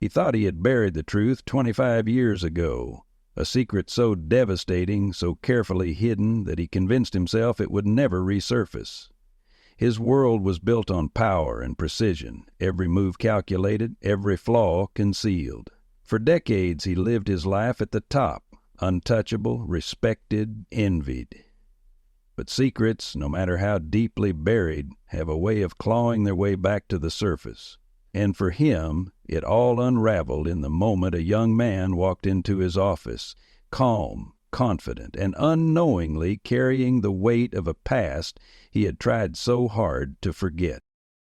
He thought he had buried the truth 25 years ago, a secret so devastating, so carefully hidden that he convinced himself it would never resurface. His world was built on power and precision, every move calculated, every flaw concealed. For decades he lived his life at the top, untouchable, respected, envied. But secrets, no matter how deeply buried, have a way of clawing their way back to the surface. And for him, it all unraveled in the moment a young man walked into his office, calm, confident, and unknowingly carrying the weight of a past he had tried so hard to forget.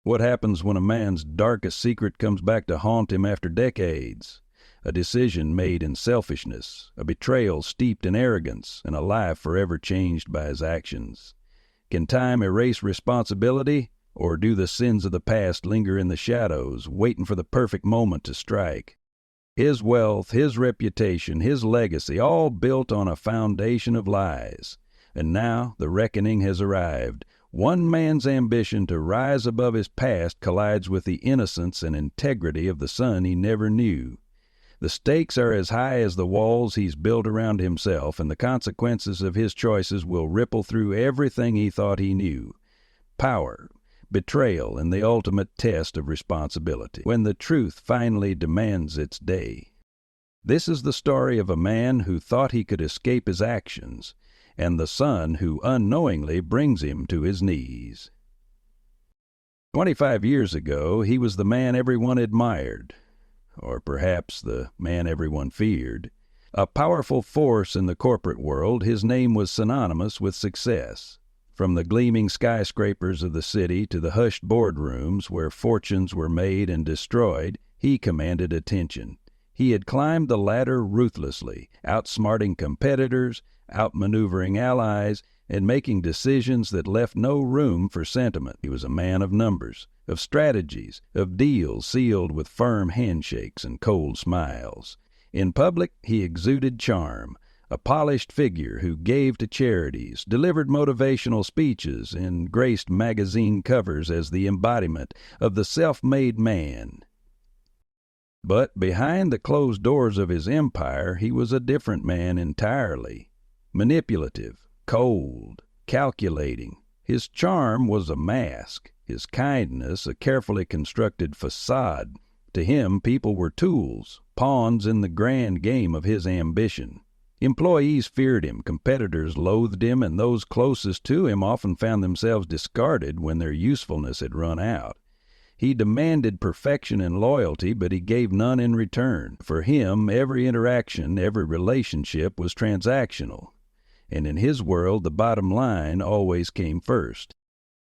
What happens when a man's darkest secret comes back to haunt him after decades? A decision made in selfishness, a betrayal steeped in arrogance, and a life forever changed by his actions. Can time erase responsibility, or do the sins of the past linger in the shadows, waiting for the perfect moment to strike? His wealth, his reputation, his legacy, all built on a foundation of lies. And now the reckoning has arrived. One man's ambition to rise above his past collides with the innocence and integrity of the son he never knew. The stakes are as high as the walls he's built around himself, and the consequences of his choices will ripple through everything he thought he knew. Power, betrayal, and the ultimate test of responsibility, when the truth finally demands its day. This is the story of a man who thought he could escape his actions, and the son who unknowingly brings him to his knees. 25 years ago, he was the man everyone admired, or perhaps the man everyone feared. A powerful force in the corporate world, his name was synonymous with success. From the gleaming skyscrapers of the city to the hushed boardrooms where fortunes were made and destroyed, he commanded attention. He had climbed the ladder ruthlessly, outsmarting competitors, outmaneuvering allies, and making decisions that left no room for sentiment. He was a man of numbers, of strategies, of deals sealed with firm handshakes and cold smiles. In public, he exuded charm, a polished figure who gave to charities, delivered motivational speeches, and graced magazine covers as the embodiment of the self-made man. But behind the closed doors of his empire, he was a different man entirely. Manipulative, cold, calculating. His charm was a mask, his kindness a carefully constructed facade. To him, people were tools, pawns in the grand game of his ambition. Employees feared him, competitors loathed him, and those closest to him often found themselves discarded when their usefulness had run out. He demanded perfection and loyalty, but he gave none in return. For him, every interaction, every relationship was transactional, and in his world the bottom line always came first.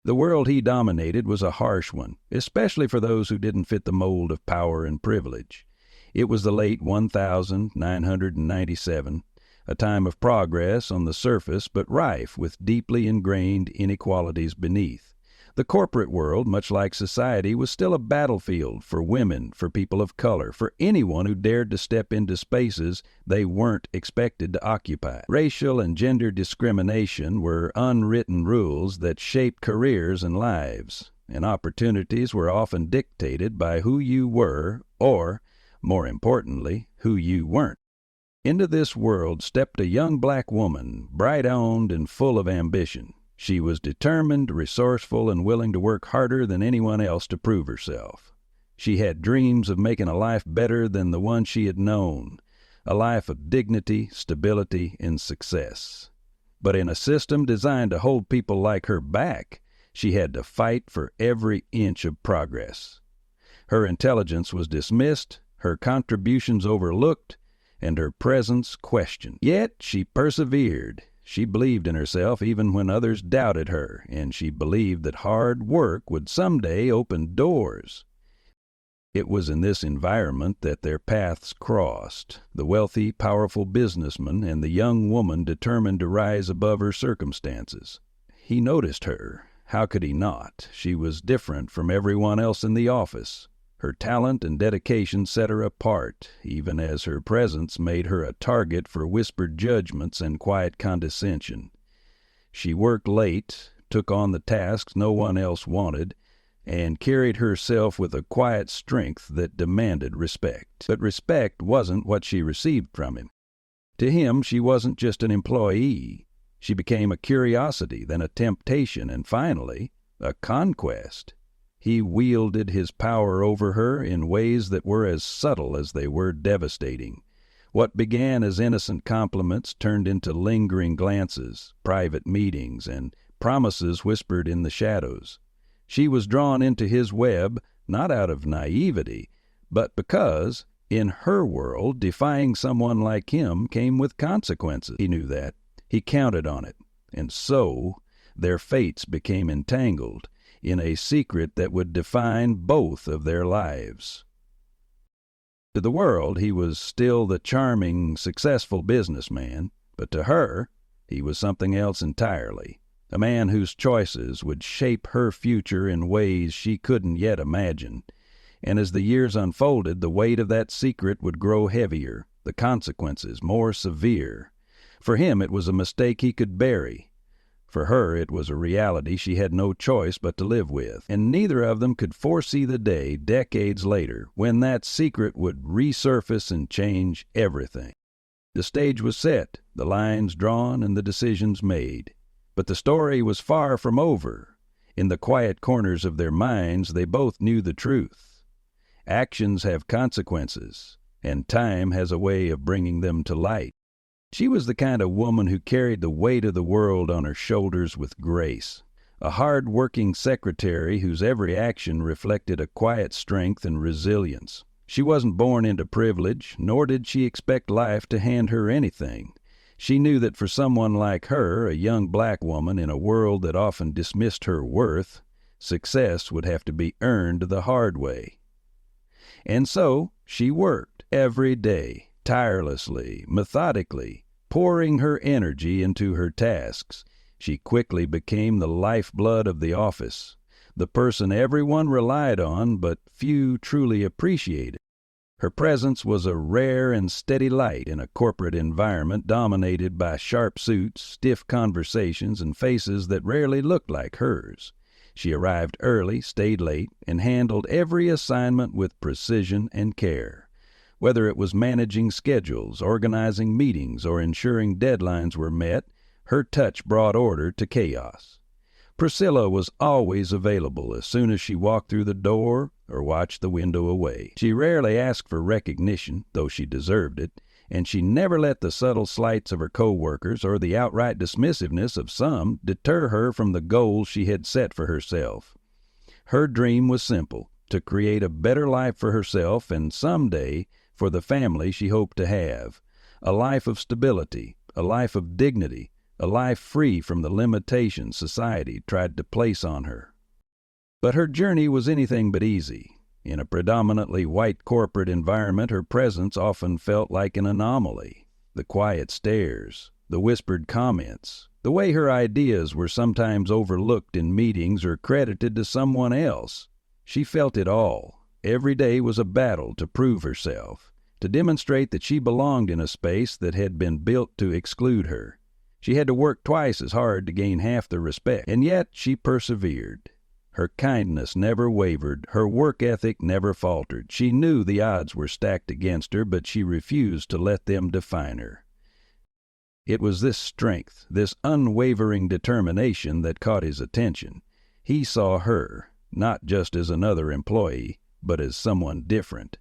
The world he dominated was a harsh one, especially for those who didn't fit the mold of power and privilege. It was the late 1997, a time of progress on the surface, but rife with deeply ingrained inequalities beneath. The corporate world, much like society, was still a battlefield for women, for people of color, for anyone who dared to step into spaces they weren't expected to occupy. Racial and gender discrimination were unwritten rules that shaped careers and lives, and opportunities were often dictated by who you were, or, more importantly, who you weren't. Into this world stepped a young black woman, bright-owned and full of ambition. She was determined, resourceful, and willing to work harder than anyone else to prove herself. She had dreams of making a life better than the one she had known, a life of dignity, stability, and success. But in a system designed to hold people like her back, she had to fight for every inch of progress. Her intelligence was dismissed, her contributions overlooked, and her presence questioned. Yet she persevered. She believed in herself even when others doubted her, and she believed that hard work would someday open doors. It was in this environment that their paths crossed, the wealthy, powerful businessman and the young woman determined to rise above her circumstances. He noticed her. How could he not? She was different from everyone else in the office. Her talent and dedication set her apart, even as her presence made her a target for whispered judgments and quiet condescension. She worked late, took on the tasks no one else wanted, and carried herself with a quiet strength that demanded respect. But respect wasn't what she received from him. To him, she wasn't just an employee. She became a curiosity, then a temptation, and finally, a conquest. He wielded his power over her in ways that were as subtle as they were devastating. What began as innocent compliments turned into lingering glances, private meetings, and promises whispered in the shadows. She was drawn into his web not out of naivety, but because, in her world, defying someone like him came with consequences. He knew that. He counted on it. And so, their fates became entangled in a secret that would define both of their lives. To the world, he was still the charming, successful businessman, but to her, he was something else entirely. A man whose choices would shape her future in ways she couldn't yet imagine. And as the years unfolded, the weight of that secret would grow heavier, the consequences more severe. For him, it was a mistake he could bury. For her, it was a reality she had no choice but to live with. And neither of them could foresee the day, decades later, when that secret would resurface and change everything. The stage was set, the lines drawn, and the decisions made. But the story was far from over. In the quiet corners of their minds, they both knew the truth. Actions have consequences, and time has a way of bringing them to light. She was the kind of woman who carried the weight of the world on her shoulders with grace, a hard-working secretary whose every action reflected a quiet strength and resilience. She wasn't born into privilege, nor did she expect life to hand her anything. She knew that for someone like her, a young black woman in a world that often dismissed her worth, success would have to be earned the hard way. And so she worked every day, tirelessly, methodically, pouring her energy into her tasks. She quickly became the lifeblood of the office, the person everyone relied on but few truly appreciated. Her presence was a rare and steady light in a corporate environment dominated by sharp suits, stiff conversations, and faces that rarely looked like hers. She arrived early, stayed late, and handled every assignment with precision and care. Whether it was managing schedules, organizing meetings, or ensuring deadlines were met, her touch brought order to chaos. Priscilla was always available as soon as she walked through the door or watched the window away. She rarely asked for recognition, though she deserved it, and she never let the subtle slights of her co-workers or the outright dismissiveness of some deter her from the goals she had set for herself. Her dream was simple, to create a better life for herself and someday for the family she hoped to have, a life of stability, a life of dignity, a life free from the limitations society tried to place on her. But her journey was anything but easy. In a predominantly white corporate environment, her presence often felt like an anomaly. The quiet stares, the whispered comments, the way her ideas were sometimes overlooked in meetings or credited to someone else. She felt it all. Every day was a battle to prove herself, to demonstrate that she belonged in a space that had been built to exclude her. She had to work twice as hard to gain half the respect, and yet she persevered. Her kindness never wavered, her work ethic never faltered. She knew the odds were stacked against her, but she refused to let them define her. It was this strength, this unwavering determination that caught his attention. He saw her, not just as another employee, but as someone different,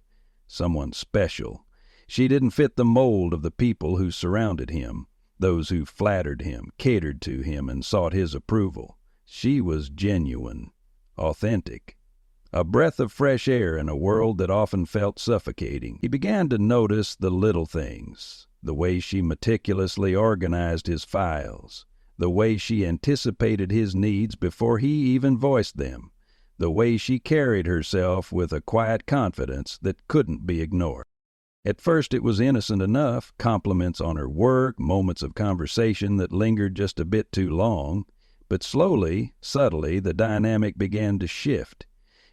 someone special. She didn't fit the mold of the people who surrounded him, those who flattered him, catered to him, and sought his approval. She was genuine, authentic, a breath of fresh air in a world that often felt suffocating. He began to notice the little things, the way she meticulously organized his files, the way she anticipated his needs before he even voiced them, the way she carried herself with a quiet confidence that couldn't be ignored. At first it was innocent enough, compliments on her work, moments of conversation that lingered just a bit too long, but slowly, subtly, the dynamic began to shift.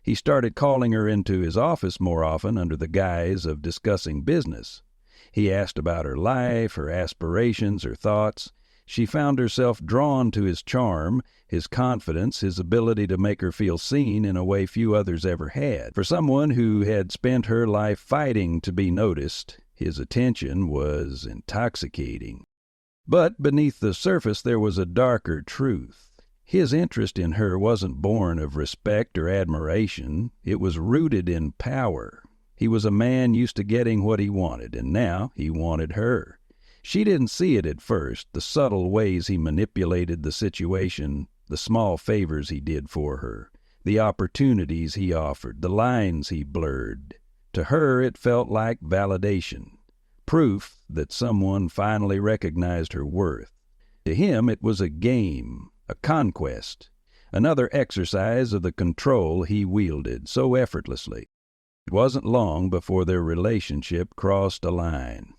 He started calling her into his office more often under the guise of discussing business. He asked about her life, her aspirations, her thoughts. She found herself drawn to his charm, his confidence, his ability to make her feel seen in a way few others ever had. For someone who had spent her life fighting to be noticed, his attention was intoxicating. But beneath the surface there was a darker truth. His interest in her wasn't born of respect or admiration. It was rooted in power. He was a man used to getting what he wanted, and now he wanted her. She didn't see it at first, the subtle ways he manipulated the situation, the small favors he did for her, the opportunities he offered, the lines he blurred. To her it felt like validation, proof that someone finally recognized her worth. To him it was a game, a conquest, another exercise of the control he wielded so effortlessly. It wasn't long before their relationship crossed a line.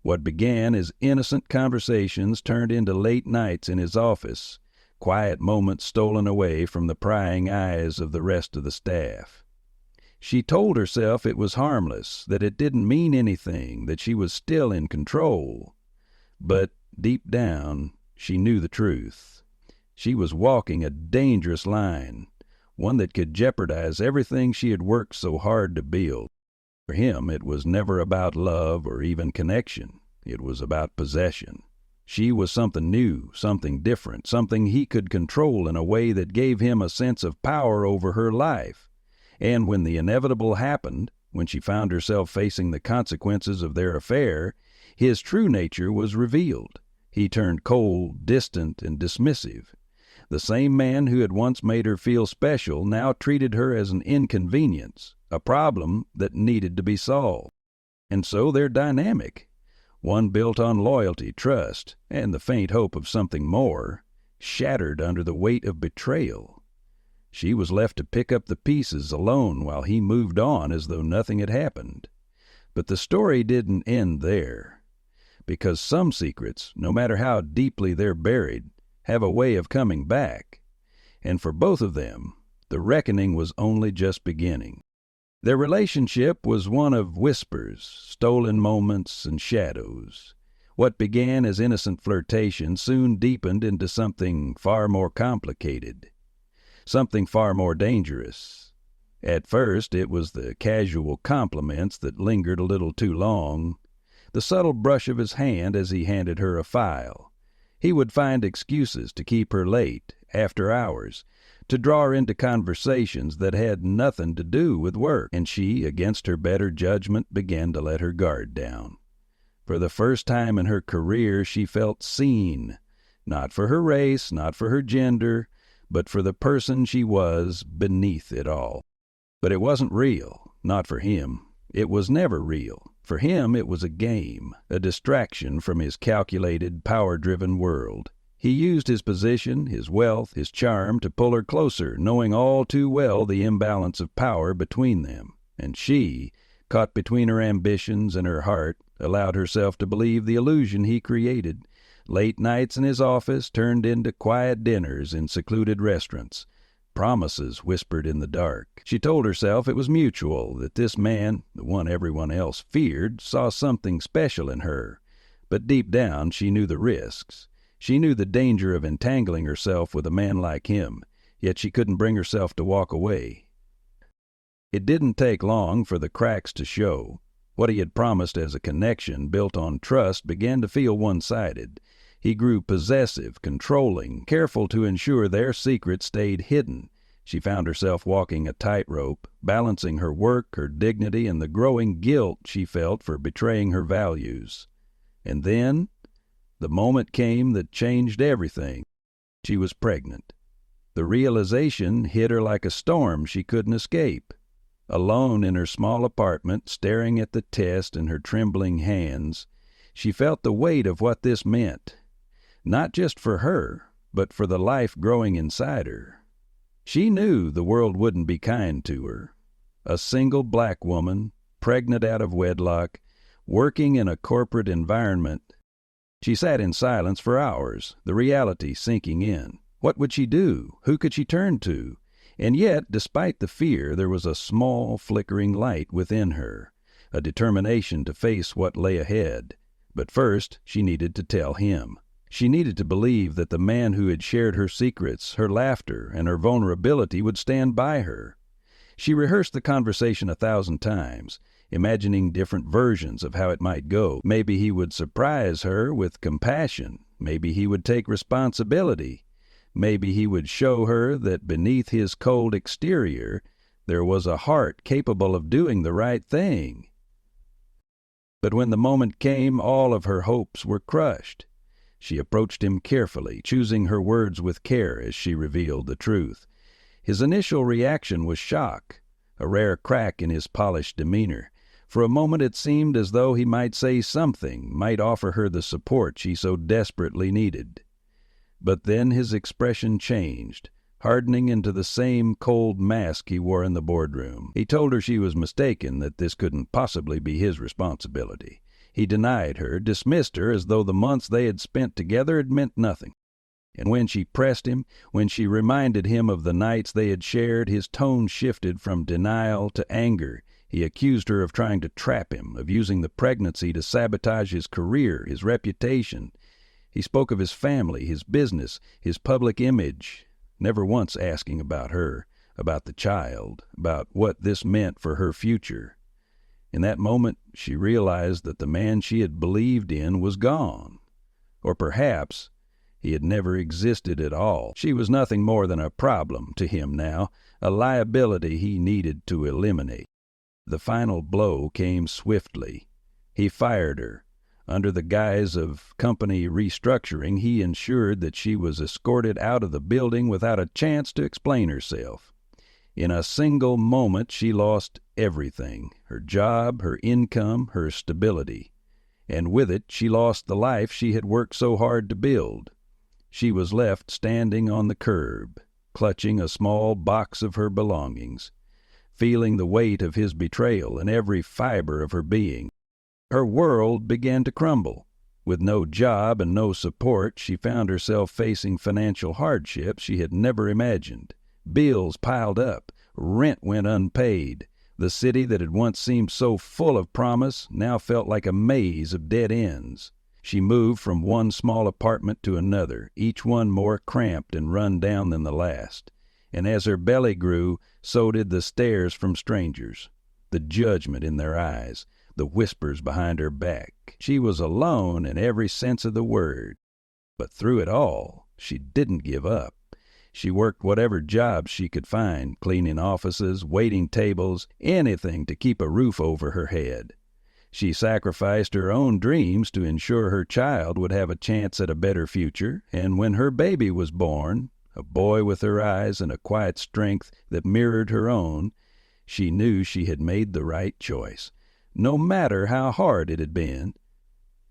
What began as innocent conversations turned into late nights in his office, quiet moments stolen away from the prying eyes of the rest of the staff. She told herself it was harmless, that it didn't mean anything, that she was still in control. But deep down, she knew the truth. She was walking a dangerous line, one that could jeopardize everything she had worked so hard to build. For him, it was never about love or even connection. It was about possession. She was something new, something different, something he could control in a way that gave him a sense of power over her life. And when the inevitable happened, when she found herself facing the consequences of their affair, his true nature was revealed. He turned cold, distant, and dismissive. The same man who had once made her feel special now treated her as an inconvenience, a problem that needed to be solved. And so their dynamic, one built on loyalty, trust, and the faint hope of something more, shattered under the weight of betrayal. She was left to pick up the pieces alone while he moved on as though nothing had happened. But the story didn't end there, because some secrets, no matter how deeply they're buried, have a way of coming back. And for both of them, the reckoning was only just beginning. Their relationship was one of whispers, stolen moments, and shadows. What began as innocent flirtation soon deepened into something far more complicated, something far more dangerous. At first, it was the casual compliments that lingered a little too long, the subtle brush of his hand as he handed her a file. He would find excuses to keep her late, after hours, to draw her into conversations that had nothing to do with work, and she, against her better judgment, began to let her guard down. For the first time in her career, she felt seen, not for her race, not for her gender, but for the person she was beneath it all. But it wasn't real, not for him. It was never real. For him, it was a game, a distraction from his calculated, power-driven world. He used his position, his wealth, his charm to pull her closer, knowing all too well the imbalance of power between them. And she, caught between her ambitions and her heart, allowed herself to believe the illusion he created. Late nights in his office turned into quiet dinners in secluded restaurants, promises whispered in the dark. She told herself it was mutual, that this man, the one everyone else feared, saw something special in her. But deep down she knew the risks. She knew the danger of entangling herself with a man like him, yet she couldn't bring herself to walk away. It didn't take long for the cracks to show. What he had promised as a connection built on trust began to feel one-sided. He grew possessive, controlling, careful to ensure their secret stayed hidden. She found herself walking a tightrope, balancing her work, her dignity, and the growing guilt she felt for betraying her values. And then, the moment came that changed everything. She was pregnant. The realization hit her like a storm she couldn't escape. Alone in her small apartment, staring at the test in her trembling hands, she felt the weight of what this meant. Not just for her, but for the life growing inside her. She knew the world wouldn't be kind to her. A single black woman, pregnant out of wedlock, working in a corporate environment. She sat in silence for hours, the reality sinking in. What would she do? Who could she turn to? And yet, despite the fear, there was a small, flickering light within her, a determination to face what lay ahead. But first, she needed to tell him. She needed to believe that the man who had shared her secrets, her laughter, and her vulnerability would stand by her. She rehearsed the conversation 1,000 times, imagining different versions of how it might go. Maybe he would surprise her with compassion. Maybe he would take responsibility. Maybe he would show her that beneath his cold exterior there was a heart capable of doing the right thing. But when the moment came, all of her hopes were crushed. She approached him carefully, choosing her words with care as she revealed the truth. His initial reaction was shock, a rare crack in his polished demeanor. For a moment it seemed as though he might say something, might offer her the support she so desperately needed. But then his expression changed, hardening into the same cold mask he wore in the boardroom. He told her she was mistaken, that this couldn't possibly be his responsibility. He denied her, dismissed her as though the months they had spent together had meant nothing. And when she pressed him, when she reminded him of the nights they had shared, his tone shifted from denial to anger. He accused her of trying to trap him, of using the pregnancy to sabotage his career, his reputation. He spoke of his family, his business, his public image, never once asking about her, about the child, about what this meant for her future. In that moment, she realized that the man she had believed in was gone. Or perhaps he had never existed at all. She was nothing more than a problem to him now, a liability he needed to eliminate. The final blow came swiftly. He fired her. Under the guise of company restructuring, he ensured that she was escorted out of the building without a chance to explain herself. In a single moment, she lost everything, her job, her income, her stability. And with it, she lost the life she had worked so hard to build. She was left standing on the curb, clutching a small box of her belongings, feeling the weight of his betrayal in every fiber of her being. Her world began to crumble. With no job and no support, she found herself facing financial hardships she had never imagined. Bills piled up, rent went unpaid. The city that had once seemed so full of promise now felt like a maze of dead ends. She moved from one small apartment to another, each one more cramped and run down than the last. And as her belly grew, so did the stares from strangers, the judgment in their eyes, the whispers behind her back. She was alone in every sense of the word. But through it all, she didn't give up. She worked whatever jobs she could find, cleaning offices, waiting tables, anything to keep a roof over her head. She sacrificed her own dreams to ensure her child would have a chance at a better future, and when her baby was born, a boy with her eyes and a quiet strength that mirrored her own, she knew she had made the right choice, no matter how hard it had been.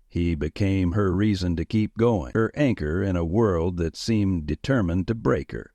He became her reason to keep going, her anchor in a world that seemed determined to break her.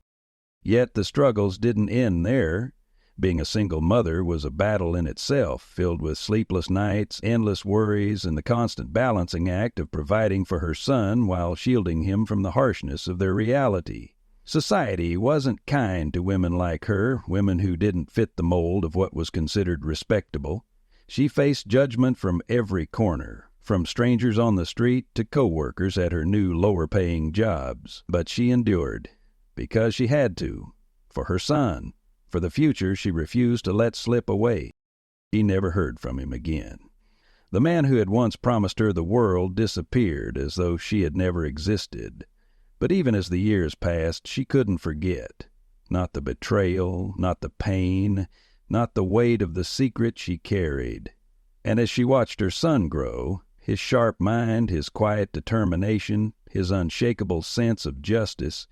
Yet the struggles didn't end there. Being a single mother was a battle in itself, filled with sleepless nights, endless worries, and the constant balancing act of providing for her son while shielding him from the harshness of their reality. Society wasn't kind to women like her, women who didn't fit the mold of what was considered respectable. She faced judgment from every corner, from strangers on the street to co-workers at her new lower-paying jobs. But she endured, because she had to, for her son, for the future she refused to let slip away. She never heard from him again. The man who had once promised her the world disappeared as though she had never existed. But even as the years passed, she couldn't forget. Not the betrayal, not the pain, not the weight of the secret she carried. And as she watched her son grow, his sharp mind, his quiet determination, his unshakable sense of justice,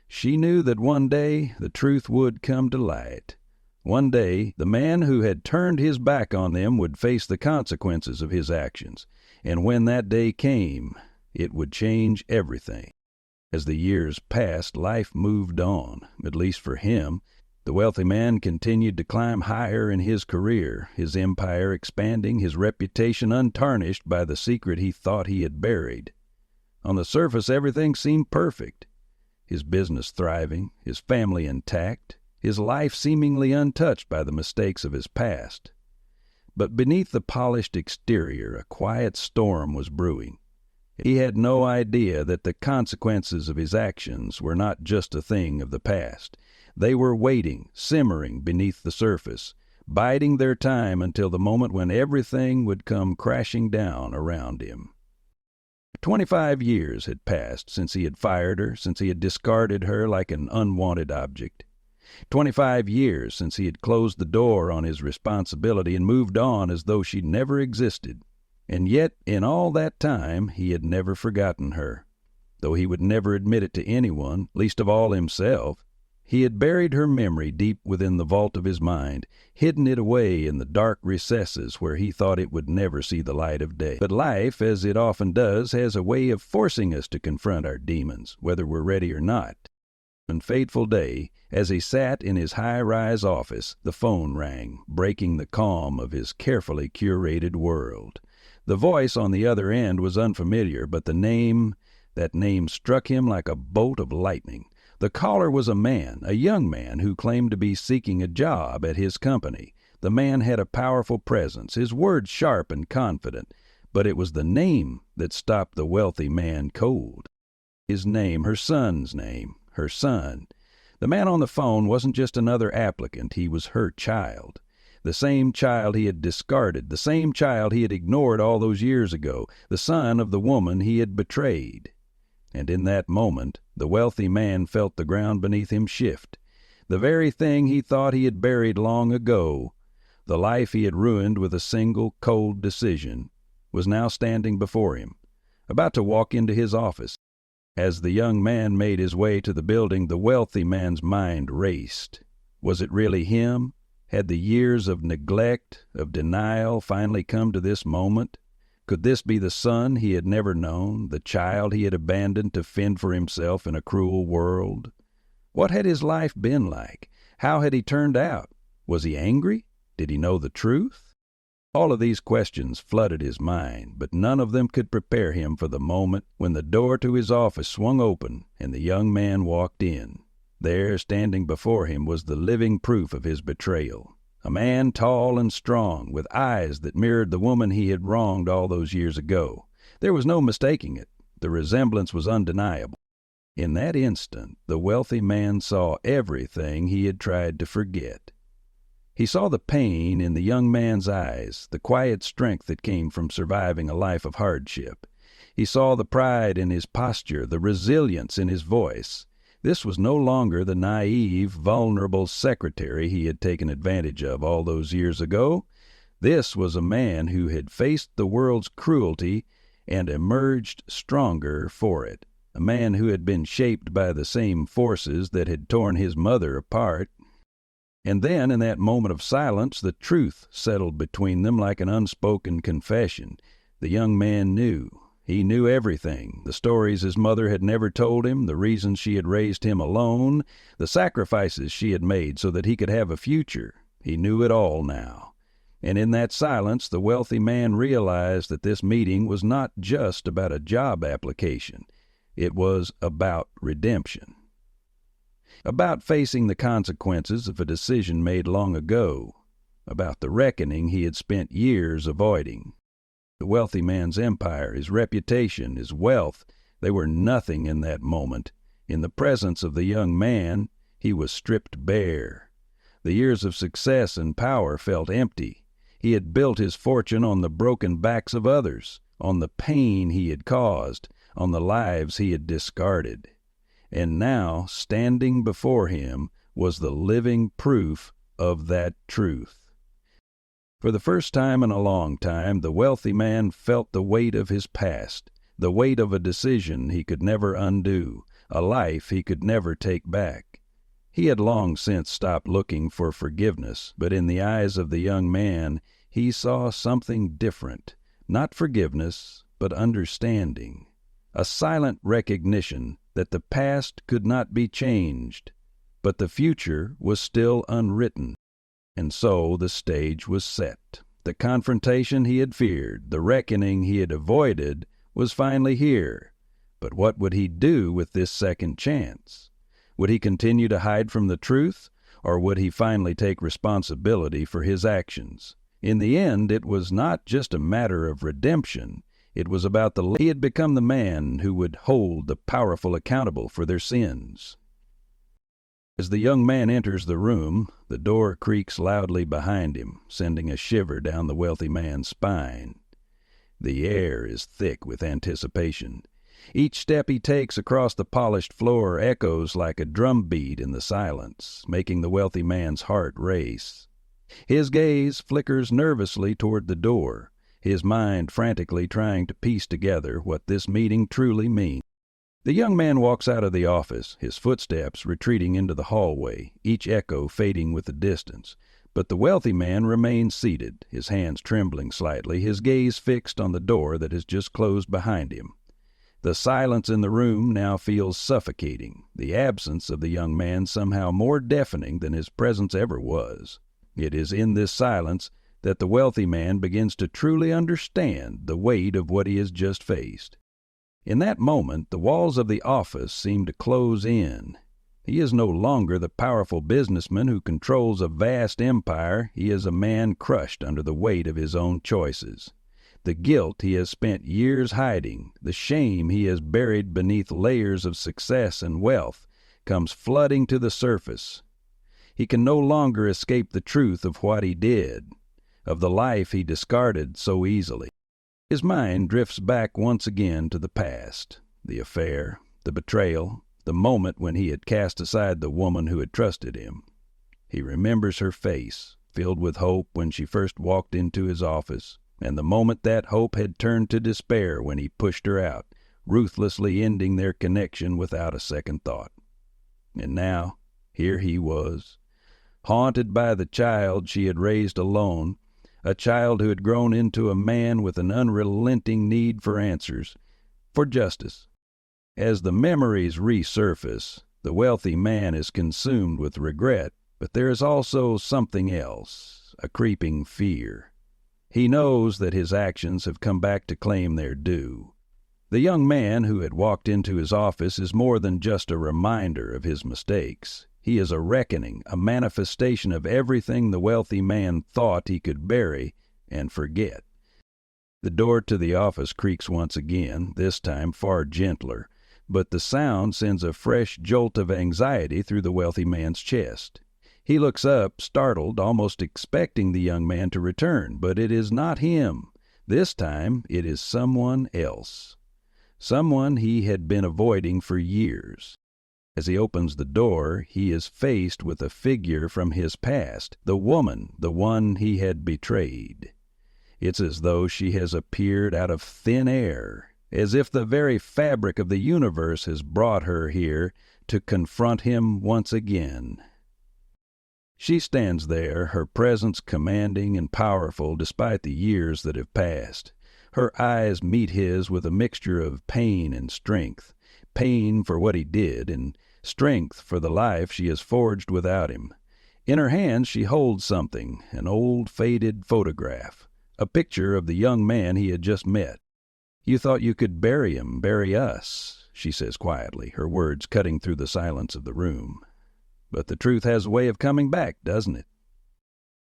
she knew that one day the truth would come to light. One day the man who had turned his back on them would face the consequences of his actions, and when that day came, it would change everything. As the years passed, life moved on, at least for him. The wealthy man continued to climb higher in his career, his empire expanding, his reputation untarnished by the secret he thought he had buried. On the surface, everything seemed perfect. His business thriving, his family intact, his life seemingly untouched by the mistakes of his past. But beneath the polished exterior, a quiet storm was brewing. He had no idea that the consequences of his actions were not just a thing of the past. They were waiting, simmering beneath the surface, biding their time until the moment when everything would come crashing down around him. 25 years had passed since he had fired her, since he had discarded her like an unwanted object. 25 years since he had closed the door on his responsibility and moved on as though she never existed. And yet, in all that time, he had never forgotten her. Though he would never admit it to anyone, least of all himself, he had buried her memory deep within the vault of his mind, hidden it away in the dark recesses where he thought it would never see the light of day. But life, as it often does, has a way of forcing us to confront our demons, whether we're ready or not. One fateful day, as he sat in his high-rise office, the phone rang, breaking the calm of his carefully curated world. The voice on the other end was unfamiliar, but that name struck him like a bolt of lightning. The caller was a man, a young man, who claimed to be seeking a job at his company. The man had a powerful presence, his words sharp and confident, but it was the name that stopped the wealthy man cold. His name, her son's name, her son. The man on the phone wasn't just another applicant, he was her child. The same child he had discarded, the same child he had ignored all those years ago, the son of the woman he had betrayed. And in that moment, the wealthy man felt the ground beneath him shift. The very thing he thought he had buried long ago, the life he had ruined with a single cold decision, was now standing before him, about to walk into his office. As the young man made his way to the building, the wealthy man's mind raced. Was it really him? Had the years of neglect, of denial, finally come to this moment? Could this be the son he had never known, the child he had abandoned to fend for himself in a cruel world? What had his life been like? How had he turned out? Was he angry? Did he know the truth? All of these questions flooded his mind, but none of them could prepare him for the moment when the door to his office swung open and the young man walked in. There, standing before him, was the living proof of his betrayal. A man tall and strong, with eyes that mirrored the woman he had wronged all those years ago. There was no mistaking it. The resemblance was undeniable. In that instant, the wealthy man saw everything he had tried to forget. He saw the pain in the young man's eyes, the quiet strength that came from surviving a life of hardship. He saw the pride in his posture, the resilience in his voice. This was no longer the naive, vulnerable secretary he had taken advantage of all those years ago. This was a man who had faced the world's cruelty and emerged stronger for it. A man who had been shaped by the same forces that had torn his mother apart. And then, in that moment of silence, the truth settled between them like an unspoken confession. The young man knew. He knew everything, the stories his mother had never told him, the reasons she had raised him alone, the sacrifices she had made so that he could have a future. He knew it all now. And in that silence, the wealthy man realized that this meeting was not just about a job application. It was about redemption. About facing the consequences of a decision made long ago. About the reckoning he had spent years avoiding. The wealthy man's empire, his reputation, his wealth, they were nothing in that moment. In the presence of the young man, he was stripped bare. The years of success and power felt empty. He had built his fortune on the broken backs of others, on the pain he had caused, on the lives he had discarded. And now, standing before him, was the living proof of that truth. For the first time in a long time, the wealthy man felt the weight of his past, the weight of a decision he could never undo, a life he could never take back. He had long since stopped looking for forgiveness, but in the eyes of the young man he saw something different, not forgiveness, but understanding, a silent recognition that the past could not be changed, but the future was still unwritten. And so the stage was set. The confrontation he had feared, the reckoning he had avoided, was finally here. But what would he do with this second chance? Would he continue to hide from the truth, or would he finally take responsibility for his actions? In the end, it was not just a matter of redemption. It was about he had become the man who would hold the powerful accountable for their sins. As the young man enters the room, the door creaks loudly behind him, sending a shiver down the wealthy man's spine. The air is thick with anticipation. Each step he takes across the polished floor echoes like a drumbeat in the silence, making the wealthy man's heart race. His gaze flickers nervously toward the door, his mind frantically trying to piece together what this meeting truly means. The young man walks out of the office, his footsteps retreating into the hallway, each echo fading with the distance. But the wealthy man remains seated, his hands trembling slightly, his gaze fixed on the door that has just closed behind him. The silence in the room now feels suffocating, the absence of the young man somehow more deafening than his presence ever was. It is in this silence that the wealthy man begins to truly understand the weight of what he has just faced. In that moment, the walls of the office seem to close in. He is no longer the powerful businessman who controls a vast empire. He is a man crushed under the weight of his own choices. The guilt he has spent years hiding, the shame he has buried beneath layers of success and wealth, comes flooding to the surface. He can no longer escape the truth of what he did, of the life he discarded so easily. His mind drifts back once again to the past, the affair, the betrayal, the moment when he had cast aside the woman who had trusted him. He remembers her face, filled with hope when she first walked into his office, and the moment that hope had turned to despair when he pushed her out, ruthlessly ending their connection without a second thought. And now, here he was, haunted by the child she had raised alone, a child who had grown into a man with an unrelenting need for answers, for justice. As the memories resurface, the wealthy man is consumed with regret, but there is also something else, a creeping fear. He knows that his actions have come back to claim their due. The young man who had walked into his office is more than just a reminder of his mistakes. He is a reckoning, a manifestation of everything the wealthy man thought he could bury and forget. The door to the office creaks once again, this time far gentler, but the sound sends a fresh jolt of anxiety through the wealthy man's chest. He looks up, startled, almost expecting the young man to return, but it is not him. This time it is someone else, someone he had been avoiding for years. As he opens the door, he is faced with a figure from his past, the woman, the one he had betrayed. It's as though she has appeared out of thin air, as if the very fabric of the universe has brought her here to confront him once again. She stands there, her presence commanding and powerful despite the years that have passed. Her eyes meet his with a mixture of pain and strength, pain for what he did and strength for the life she has forged without him. In her hands she holds something, an old faded photograph, a picture of the young man he had just met. "You thought you could bury him, bury us," she says quietly, her words cutting through the silence of the room. But the truth has a way of coming back, doesn't it?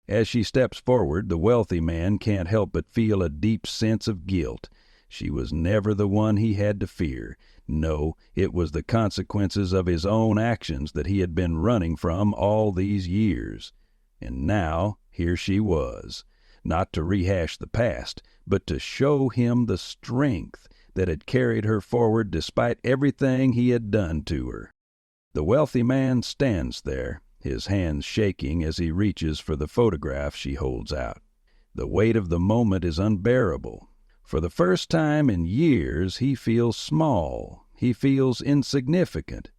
As she steps forward, the wealthy man can't help but feel a deep sense of guilt. She was never the one he had to fear. No, it was the consequences of his own actions that he had been running from all these years. And now, here she was, not to rehash the past, but to show him the strength that had carried her forward despite everything he had done to her. The wealthy man stands there, his hands shaking as he reaches for the photograph she holds out. The weight of the moment is unbearable. For the first time in years, he feels small. He feels insignificant.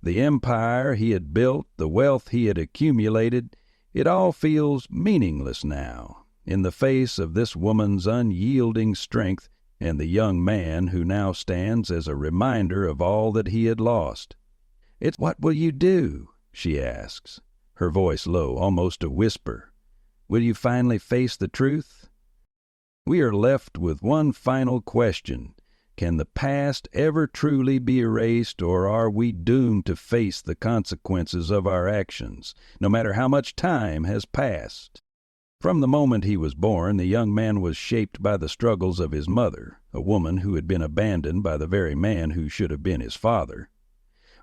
The empire he had built, the wealth he had accumulated, it all feels meaningless now, in the face of this woman's unyielding strength and the young man who now stands as a reminder of all that he had lost. "What will you do?" she asks, her voice low, almost a whisper. "Will you finally face the truth?" We are left with one final question. Can the past ever truly be erased, or are we doomed to face the consequences of our actions, no matter how much time has passed? From the moment he was born, the young man was shaped by the struggles of his mother, a woman who had been abandoned by the very man who should have been his father.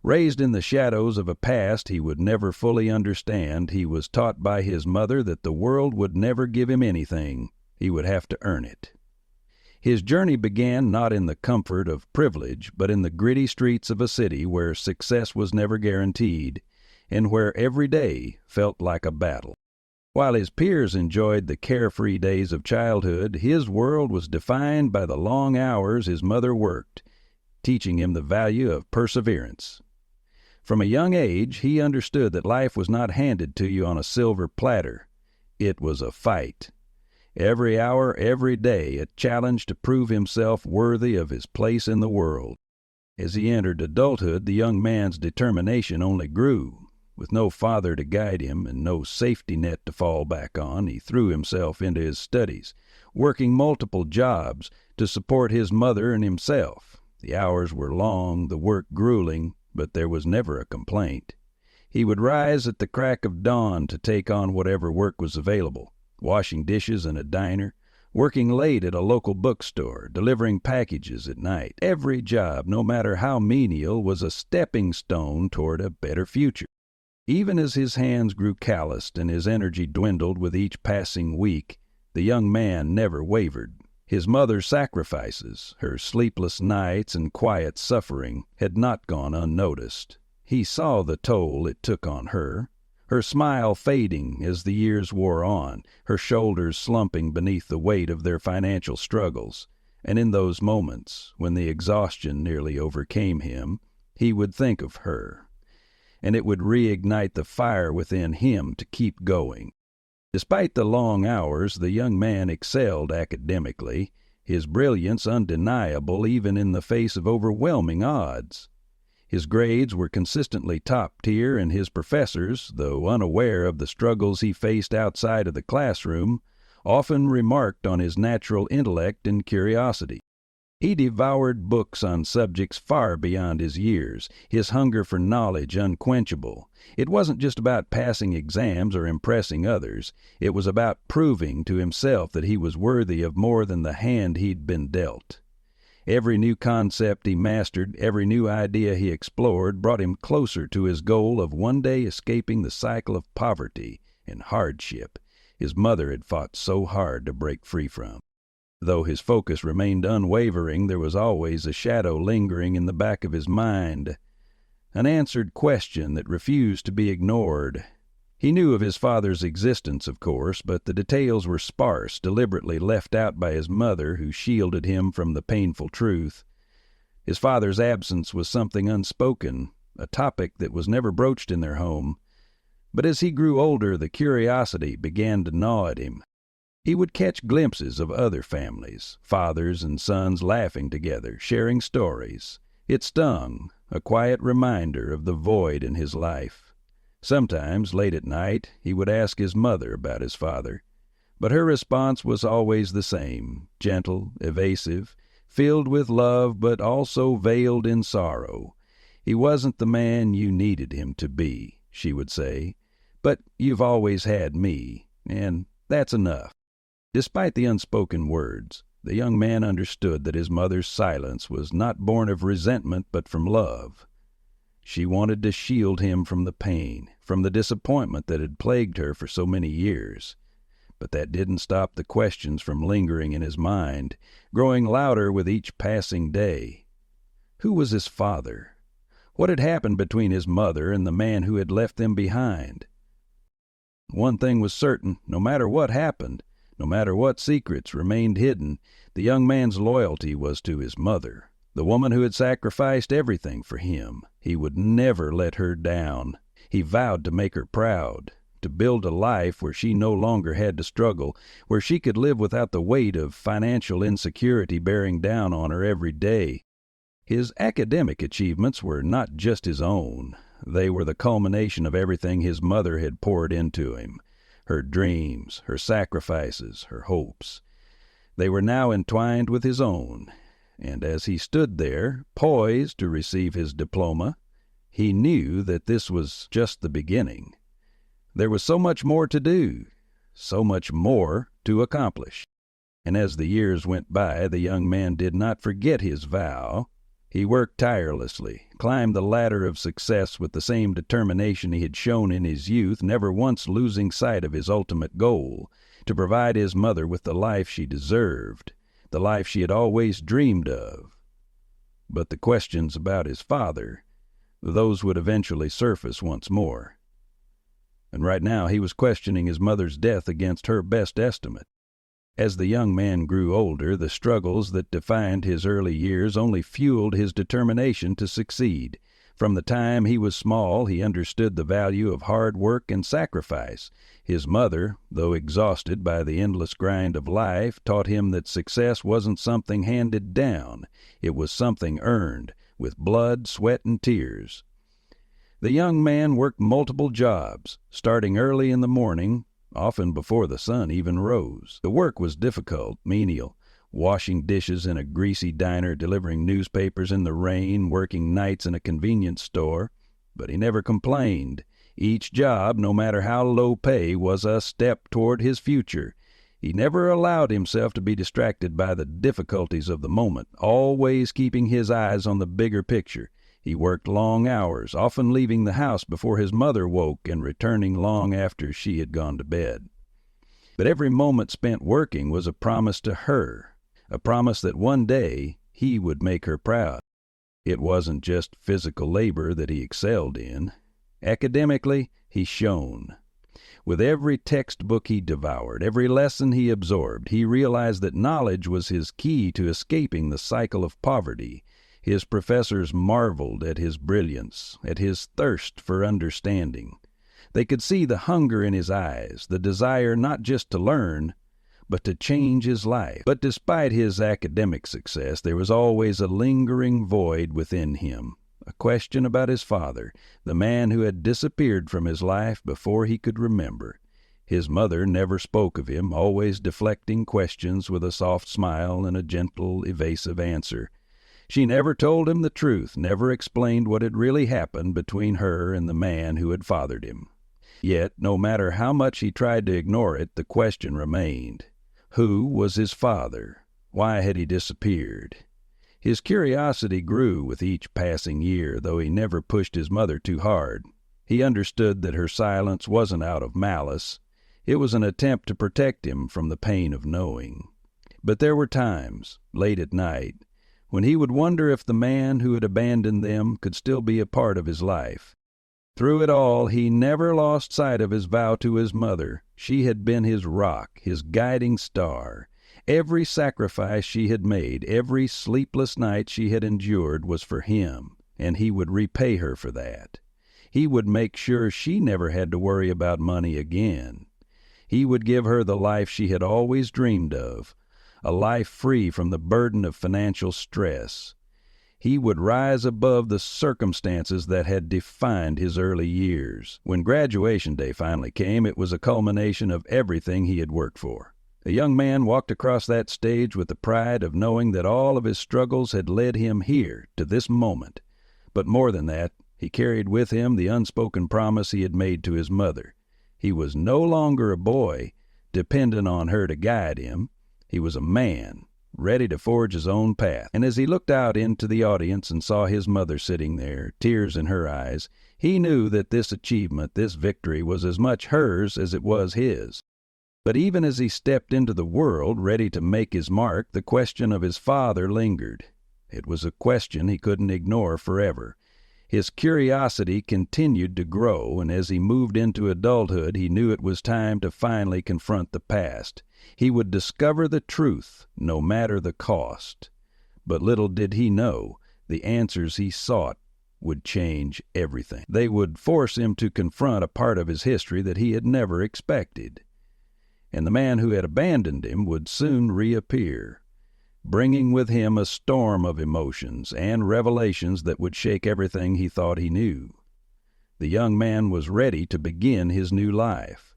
Raised in the shadows of a past he would never fully understand, he was taught by his mother that the world would never give him anything. He would have to earn it. His journey began not in the comfort of privilege, but in the gritty streets of a city where success was never guaranteed, and where every day felt like a battle. While his peers enjoyed the carefree days of childhood, his world was defined by the long hours his mother worked, teaching him the value of perseverance. From a young age, he understood that life was not handed to you on a silver platter. It was a fight. Every hour, every day, a challenge to prove himself worthy of his place in the world. As he entered adulthood, the young man's determination only grew. With no father to guide him and no safety net to fall back on, he threw himself into his studies, working multiple jobs to support his mother and himself. The hours were long, the work grueling, but there was never a complaint. He would rise at the crack of dawn to take on whatever work was available, washing dishes in a diner, working late at a local bookstore, delivering packages at night. Every job, no matter how menial, was a stepping stone toward a better future. Even as his hands grew calloused and his energy dwindled with each passing week, the young man never wavered. His mother's sacrifices, her sleepless nights and quiet suffering, had not gone unnoticed. He saw the toll it took on her, her smile fading as the years wore on, her shoulders slumping beneath the weight of their financial struggles. And in those moments, when the exhaustion nearly overcame him, he would think of her, and it would reignite the fire within him to keep going. Despite the long hours, the young man excelled academically, his brilliance undeniable even in the face of overwhelming odds. His grades were consistently top tier, and his professors, though unaware of the struggles he faced outside of the classroom, often remarked on his natural intellect and curiosity. He devoured books on subjects far beyond his years, his hunger for knowledge unquenchable. It wasn't just about passing exams or impressing others. It was about proving to himself that he was worthy of more than the hand he'd been dealt. Every new concept he mastered, every new idea he explored, brought him closer to his goal of one day escaping the cycle of poverty and hardship his mother had fought so hard to break free from. Though his focus remained unwavering, there was always a shadow lingering in the back of his mind, an answered question that refused to be ignored. He knew of his father's existence, of course, but the details were sparse, deliberately left out by his mother, who shielded him from the painful truth. His father's absence was something unspoken, a topic that was never broached in their home. But as he grew older, the curiosity began to gnaw at him. He would catch glimpses of other families, fathers and sons laughing together, sharing stories. It stung, a quiet reminder of the void in his life. Sometimes, late at night, he would ask his mother about his father, but her response was always the same, gentle, evasive, filled with love but also veiled in sorrow. "He wasn't the man you needed him to be," she would say, "but you've always had me, and that's enough." Despite the unspoken words, the young man understood that his mother's silence was not born of resentment but from love. She wanted to shield him from the pain, from the disappointment that had plagued her for so many years. But that didn't stop the questions from lingering in his mind, growing louder with each passing day. Who was his father? What had happened between his mother and the man who had left them behind? One thing was certain, no matter what happened, no matter what secrets remained hidden, the young man's loyalty was to his mother, the woman who had sacrificed everything for him. He would never let her down. He vowed to make her proud, to build a life where she no longer had to struggle, where she could live without the weight of financial insecurity bearing down on her every day. His academic achievements were not just his own. They were the culmination of everything his mother had poured into him. Her dreams, her sacrifices, her hopes. They were now entwined with his own, and as he stood there, poised to receive his diploma, he knew that this was just the beginning. There was so much more to do, so much more to accomplish. And as the years went by, the young man did not forget his vow. He worked tirelessly, climbed the ladder of success with the same determination he had shown in his youth, never once losing sight of his ultimate goal, to provide his mother with the life she deserved, the life she had always dreamed of. But the questions about his father, those would eventually surface once more. And right now he was questioning his mother's death against her best estimate. As the young man grew older, the struggles that defined his early years only fueled his determination to succeed. From the time he was small, he understood the value of hard work and sacrifice. His mother, though exhausted by the endless grind of life, taught him that success wasn't something handed down. It was something earned, with blood, sweat, and tears. The young man worked multiple jobs, starting early in the morning, often before the sun even rose. The work was difficult, menial, washing dishes in a greasy diner, delivering newspapers in the rain, working nights in a convenience store. But he never complained. Each job, no matter how low pay, was a step toward his future. He never allowed himself to be distracted by the difficulties of the moment, always keeping his eyes on the bigger picture. He worked long hours, often leaving the house before his mother woke and returning long after she had gone to bed. But every moment spent working was a promise to her, a promise that one day he would make her proud. It wasn't just physical labor that he excelled in. Academically, he shone. With every textbook he devoured, every lesson he absorbed, he realized that knowledge was his key to escaping the cycle of poverty. His professors marveled at his brilliance, at his thirst for understanding. They could see the hunger in his eyes, the desire not just to learn, but to change his life. But despite his academic success, there was always a lingering void within him, a question about his father, the man who had disappeared from his life before he could remember. His mother never spoke of him, always deflecting questions with a soft smile and a gentle, evasive answer. She never told him the truth, never explained what had really happened between her and the man who had fathered him. Yet, no matter how much he tried to ignore it, the question remained. Who was his father? Why had he disappeared? His curiosity grew with each passing year, though he never pushed his mother too hard. He understood that her silence wasn't out of malice. It was an attempt to protect him from the pain of knowing. But there were times, late at night, when he would wonder if the man who had abandoned them could still be a part of his life. Through it all, he never lost sight of his vow to his mother. She had been his rock, his guiding star. Every sacrifice she had made, every sleepless night she had endured was for him, and he would repay her for that. He would make sure she never had to worry about money again. He would give her the life she had always dreamed of, a life free from the burden of financial stress. He would rise above the circumstances that had defined his early years. When graduation day finally came, it was a culmination of everything he had worked for. The young man walked across that stage with the pride of knowing that all of his struggles had led him here, to this moment. But more than that, he carried with him the unspoken promise he had made to his mother. He was no longer a boy, dependent on her to guide him. He was a man, ready to forge his own path. And as he looked out into the audience and saw his mother sitting there, tears in her eyes, he knew that this achievement, this victory, was as much hers as it was his. But even as he stepped into the world, ready to make his mark, the question of his father lingered. It was a question he couldn't ignore forever. His curiosity continued to grow, and as he moved into adulthood, he knew it was time to finally confront the past. He would discover the truth, no matter the cost. But little did he know, the answers he sought would change everything. They would force him to confront a part of his history that he had never expected. And the man who had abandoned him would soon reappear, bringing with him a storm of emotions and revelations that would shake everything he thought he knew. The young man was ready to begin his new life,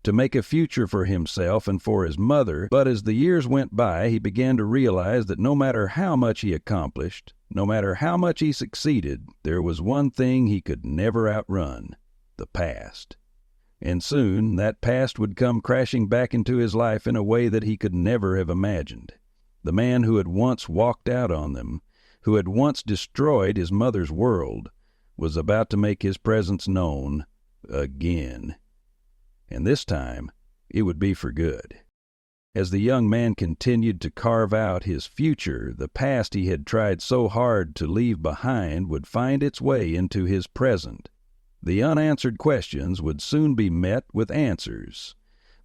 to make a future for himself and for his mother, but as the years went by, he began to realize that no matter how much he accomplished, no matter how much he succeeded, there was one thing he could never outrun: the past. And soon that past would come crashing back into his life in a way that he could never have imagined. The man who had once walked out on them, who had once destroyed his mother's world, was about to make his presence known again. And this time it would be for good. As the young man continued to carve out his future, the past he had tried so hard to leave behind would find its way into his present. The unanswered questions would soon be met with answers.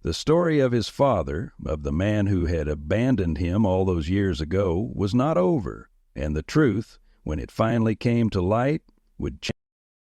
The story of his father, of the man who had abandoned him all those years ago, was not over, and the truth, when it finally came to light, would change.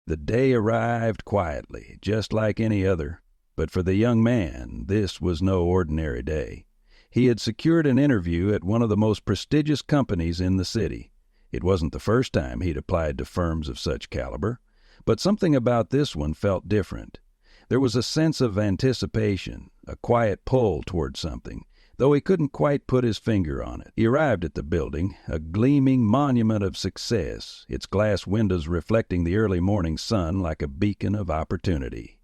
The day arrived quietly, just like any other, but for the young man this was no ordinary day. He had secured an interview at one of the most prestigious companies in the city. It wasn't the first time he'd applied to firms of such caliber, but something about this one felt different. There was a sense of anticipation, a quiet pull toward something, though he couldn't quite put his finger on it. He arrived at the building, a gleaming monument of success, its glass windows reflecting the early morning sun like a beacon of opportunity.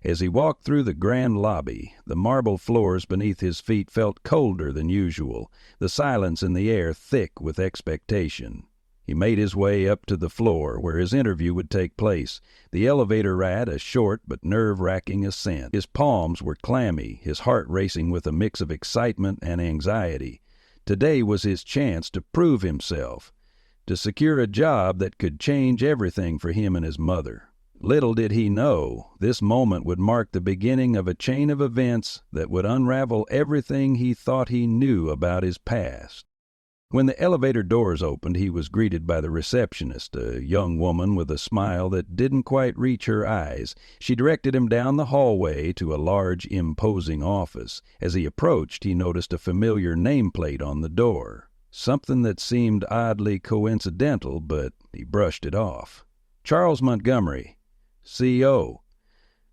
As he walked through the grand lobby, the marble floors beneath his feet felt colder than usual, the silence in the air thick with expectation. He made his way up to the floor where his interview would take place, the elevator ride a short but nerve-wracking ascent. His palms were clammy, his heart racing with a mix of excitement and anxiety. Today was his chance to prove himself, to secure a job that could change everything for him and his mother. Little did he know, this moment would mark the beginning of a chain of events that would unravel everything he thought he knew about his past. When the elevator doors opened, he was greeted by the receptionist, a young woman with a smile that didn't quite reach her eyes. She directed him down the hallway to a large, imposing office. As he approached, he noticed a familiar nameplate on the door, something that seemed oddly coincidental, but he brushed it off. Charles Montgomery, C.O.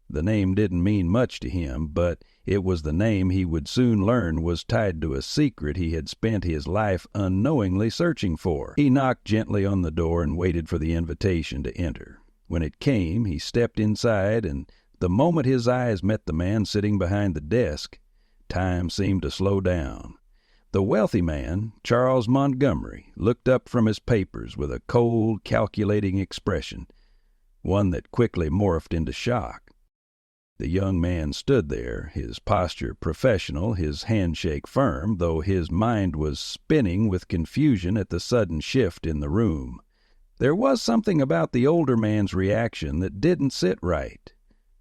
The name didn't mean much to him, but it was the name he would soon learn was tied to a secret he had spent his life unknowingly searching for. He knocked gently on the door and waited for the invitation to enter. When it came, he stepped inside, and the moment his eyes met the man sitting behind the desk, time seemed to slow down. The wealthy man, Charles Montgomery, looked up from his papers with a cold, calculating expression, one that quickly morphed into shock. The young man stood there, his posture professional, his handshake firm, though his mind was spinning with confusion at the sudden shift in the room. There was something about the older man's reaction that didn't sit right.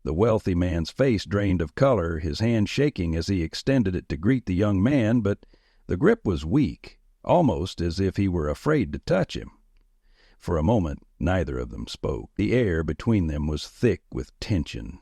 The wealthy man's face drained of color, his hand shaking as he extended it to greet the young man, but the grip was weak, almost as if he were afraid to touch him. For a moment, neither of them spoke. The air between them was thick with tension.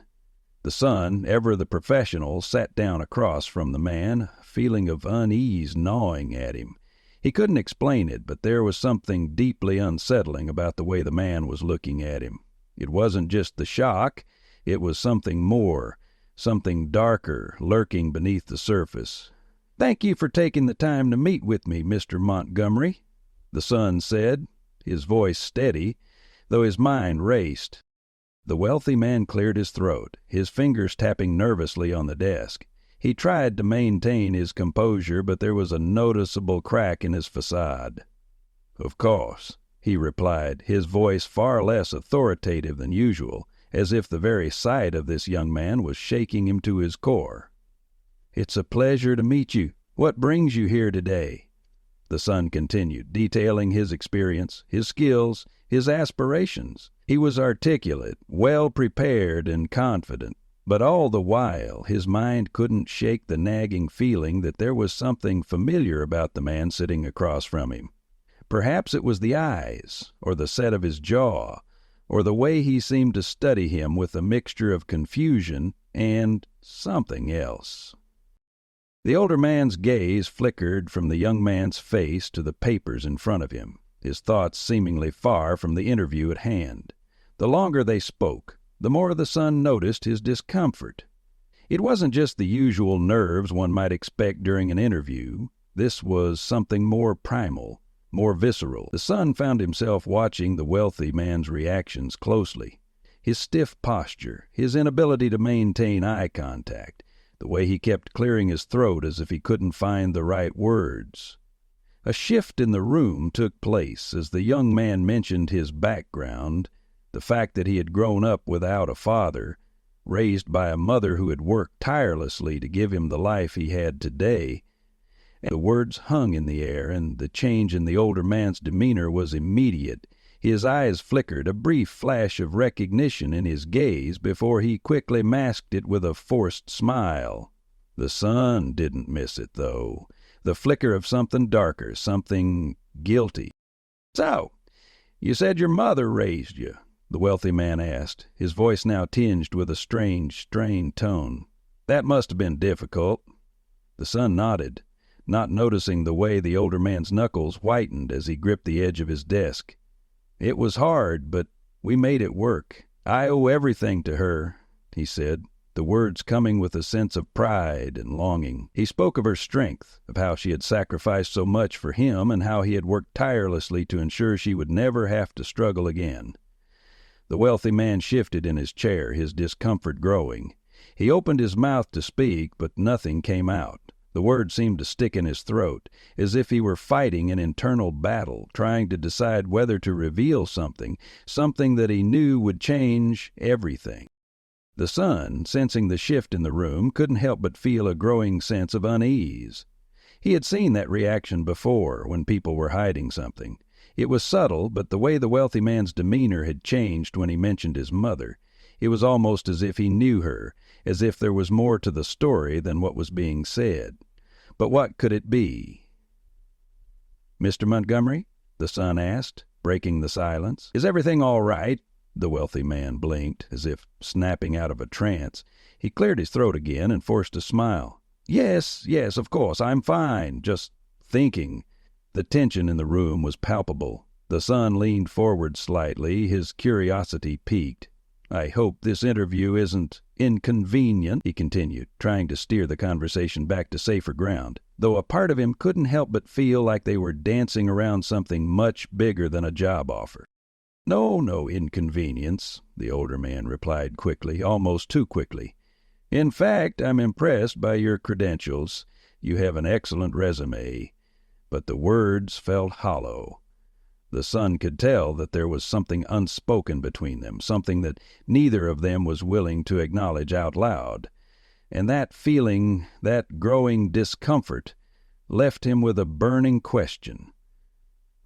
The son, ever the professional, sat down across from the man, a feeling of unease gnawing at him. He couldn't explain it, but there was something deeply unsettling about the way the man was looking at him. It wasn't just the shock, it was something more, something darker, lurking beneath the surface. "Thank you for taking the time to meet with me, Mr. Montgomery," the son said, his voice steady, though his mind raced. The wealthy man cleared his throat, his fingers tapping nervously on the desk. He tried to maintain his composure, but there was a noticeable crack in his facade. "Of course," he replied, his voice far less authoritative than usual, as if the very sight of this young man was shaking him to his core. "It's a pleasure to meet you. What brings you here today?" The son continued, detailing his experience, his skills, his aspirations. He was articulate, well prepared, and confident, but all the while his mind couldn't shake the nagging feeling that there was something familiar about the man sitting across from him. Perhaps it was the eyes, or the set of his jaw, or the way he seemed to study him with a mixture of confusion and something else. The older man's gaze flickered from the young man's face to the papers in front of him, his thoughts seemingly far from the interview at hand. The longer they spoke, the more the son noticed his discomfort. It wasn't just the usual nerves one might expect during an interview. This was something more primal, more visceral. The son found himself watching the wealthy man's reactions closely. His stiff posture, his inability to maintain eye contact, the way he kept clearing his throat as if he couldn't find the right words. A shift in the room took place as the young man mentioned his background, the fact that he had grown up without a father, raised by a mother who had worked tirelessly to give him the life he had today. The words hung in the air, and the change in the older man's demeanor was immediate. His eyes flickered, a brief flash of recognition in his gaze before he quickly masked it with a forced smile. The son didn't miss it, though. The flicker of something darker, something guilty. "So, you said your mother raised you?" the wealthy man asked, his voice now tinged with a strange, strained tone. "That must have been difficult." The son nodded, not noticing the way the older man's knuckles whitened as he gripped the edge of his desk. "It was hard, but we made it work. I owe everything to her," he said, the words coming with a sense of pride and longing. He spoke of her strength, of how she had sacrificed so much for him, and how he had worked tirelessly to ensure she would never have to struggle again. The wealthy man shifted in his chair, his discomfort growing. He opened his mouth to speak, but nothing came out. The words seemed to stick in his throat, as if he were fighting an internal battle, trying to decide whether to reveal something that he knew would change everything. The son, sensing the shift in the room, couldn't help but feel a growing sense of unease. He had seen that reaction before, when people were hiding something. It was subtle, but the way the wealthy man's demeanor had changed when he mentioned his mother, it was almost as if he knew her, as if there was more to the story than what was being said. But what could it be? "Mr. Montgomery?" the son asked, breaking the silence. "Is everything all right?" The wealthy man blinked, as if snapping out of a trance. He cleared his throat again and forced a smile. Yes, of course, I'm fine. Just thinking." The tension in the room was palpable. The son leaned forward slightly, his curiosity piqued. "I hope this interview isn't inconvenient," he continued, trying to steer the conversation back to safer ground, though a part of him couldn't help but feel like they were dancing around something much bigger than a job offer. No inconvenience," the older man replied quickly, almost too quickly. "In fact, I'm impressed by your credentials. You have an excellent resume." But the words felt hollow. The son could tell that there was something unspoken between them, something that neither of them was willing to acknowledge out loud. And that feeling, that growing discomfort, left him with a burning question.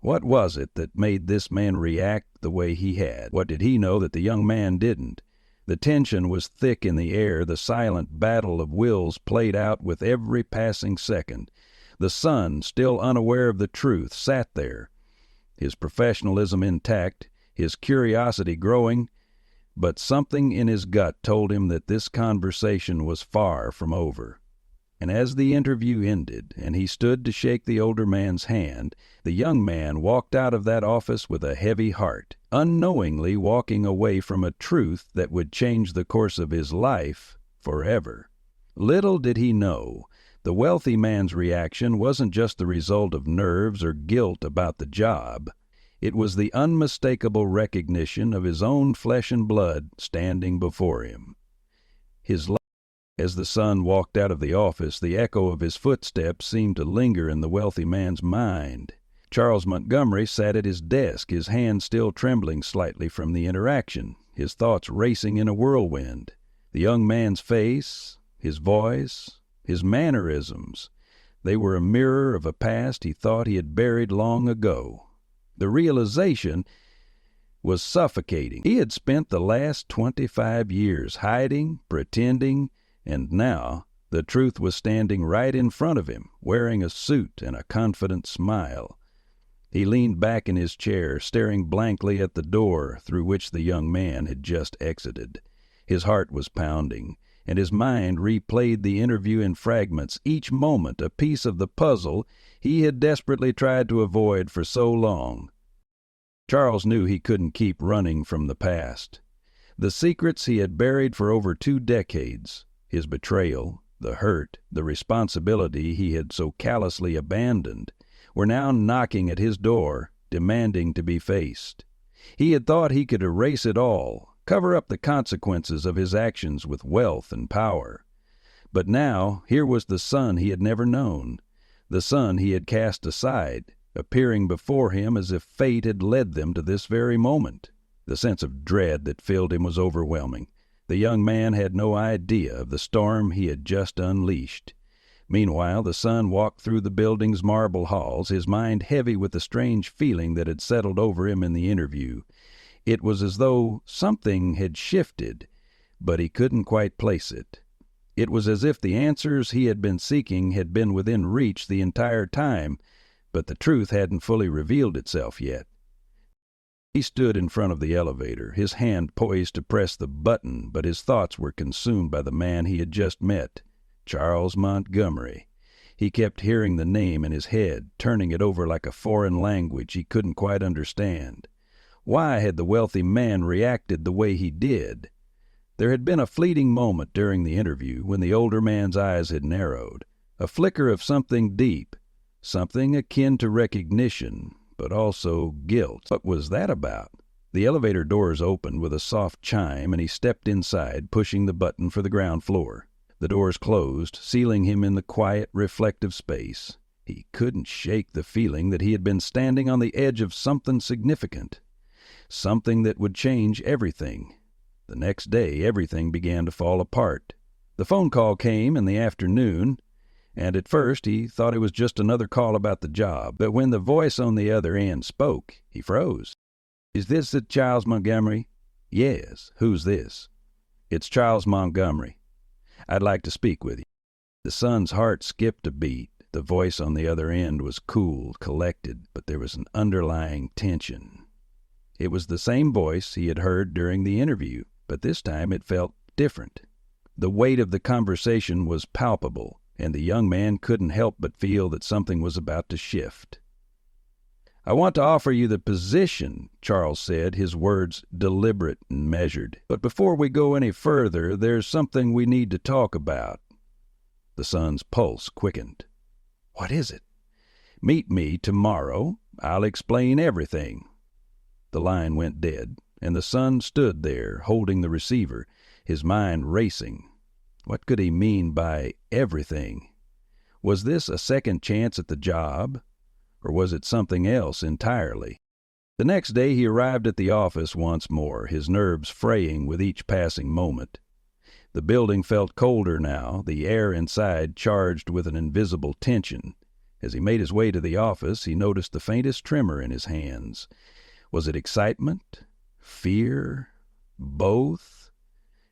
What was it that made this man react the way he had? What did he know that the young man didn't? The tension was thick in the air, the silent battle of wills played out with every passing second. The son, still unaware of the truth, sat there, his professionalism intact, his curiosity growing, but something in his gut told him that this conversation was far from over. And as the interview ended, and he stood to shake the older man's hand, the young man walked out of that office with a heavy heart, unknowingly walking away from a truth that would change the course of his life forever. Little did he know, the wealthy man's reaction wasn't just the result of nerves or guilt about the job. It was the unmistakable recognition of his own flesh and blood standing before him. As the son walked out of the office, the echo of his footsteps seemed to linger in the wealthy man's mind. Charles Montgomery sat at his desk, his hand still trembling slightly from the interaction, his thoughts racing in a whirlwind. The young man's face, his voice, his mannerisms, they were a mirror of a past he thought he had buried long ago. The realization was suffocating. He had spent the last 25 years hiding, pretending, and now the truth was standing right in front of him, wearing a suit and a confident smile. He leaned back in his chair, staring blankly at the door through which the young man had just exited. His heart was pounding, and his mind replayed the interview in fragments, each moment a piece of the puzzle he had desperately tried to avoid for so long. Charles knew he couldn't keep running from the past. The secrets he had buried for over 2 decades, his betrayal, the hurt, the responsibility he had so callously abandoned, were now knocking at his door, demanding to be faced. He had thought he could erase it all, cover up the consequences of his actions with wealth and power. But now here was the son he had never known, the son he had cast aside, appearing before him as if fate had led them to this very moment. The sense of dread that filled him was overwhelming. The young man had no idea of the storm he had just unleashed. Meanwhile, the son walked through the building's marble halls, his mind heavy with the strange feeling that had settled over him in the interview. It was as though something had shifted, but he couldn't quite place it. It was as if the answers he had been seeking had been within reach the entire time, but the truth hadn't fully revealed itself yet. He stood in front of the elevator, his hand poised to press the button, but his thoughts were consumed by the man he had just met, Charles Montgomery. He kept hearing the name in his head, turning it over like a foreign language he couldn't quite understand. Why had the wealthy man reacted the way he did? There had been a fleeting moment during the interview when the older man's eyes had narrowed, a flicker of something deep, something akin to recognition, but also guilt. What was that about? The elevator doors opened with a soft chime, and he stepped inside, pushing the button for the ground floor. The doors closed, sealing him in the quiet, reflective space. He couldn't shake the feeling that he had been standing on the edge of something significant, something that would change everything. The next day, everything began to fall apart. The phone call came in the afternoon, and at first he thought it was just another call about the job, but when the voice on the other end spoke, he froze. "Is this it, Charles Montgomery?" "Yes. Who's this?" "It's Charles Montgomery. I'd like to speak with you." The son's heart skipped a beat. The voice on the other end was cool, collected, but there was an underlying tension. It was the same voice he had heard during the interview, but this time it felt different. The weight of the conversation was palpable, and the young man couldn't help but feel that something was about to shift. "I want to offer you the position," Charles said, his words deliberate and measured. "But before we go any further, there's something we need to talk about." The son's pulse quickened. "What is it?" "Meet me tomorrow. I'll explain everything." The line went dead, and the son stood there, holding the receiver, his mind racing. What could he mean by everything? Was this a second chance at the job, or was it something else entirely? The next day he arrived at the office once more, his nerves fraying with each passing moment. The building felt colder now, the air inside charged with an invisible tension. As he made his way to the office, he noticed the faintest tremor in his hands. Was it excitement? Fear? Both?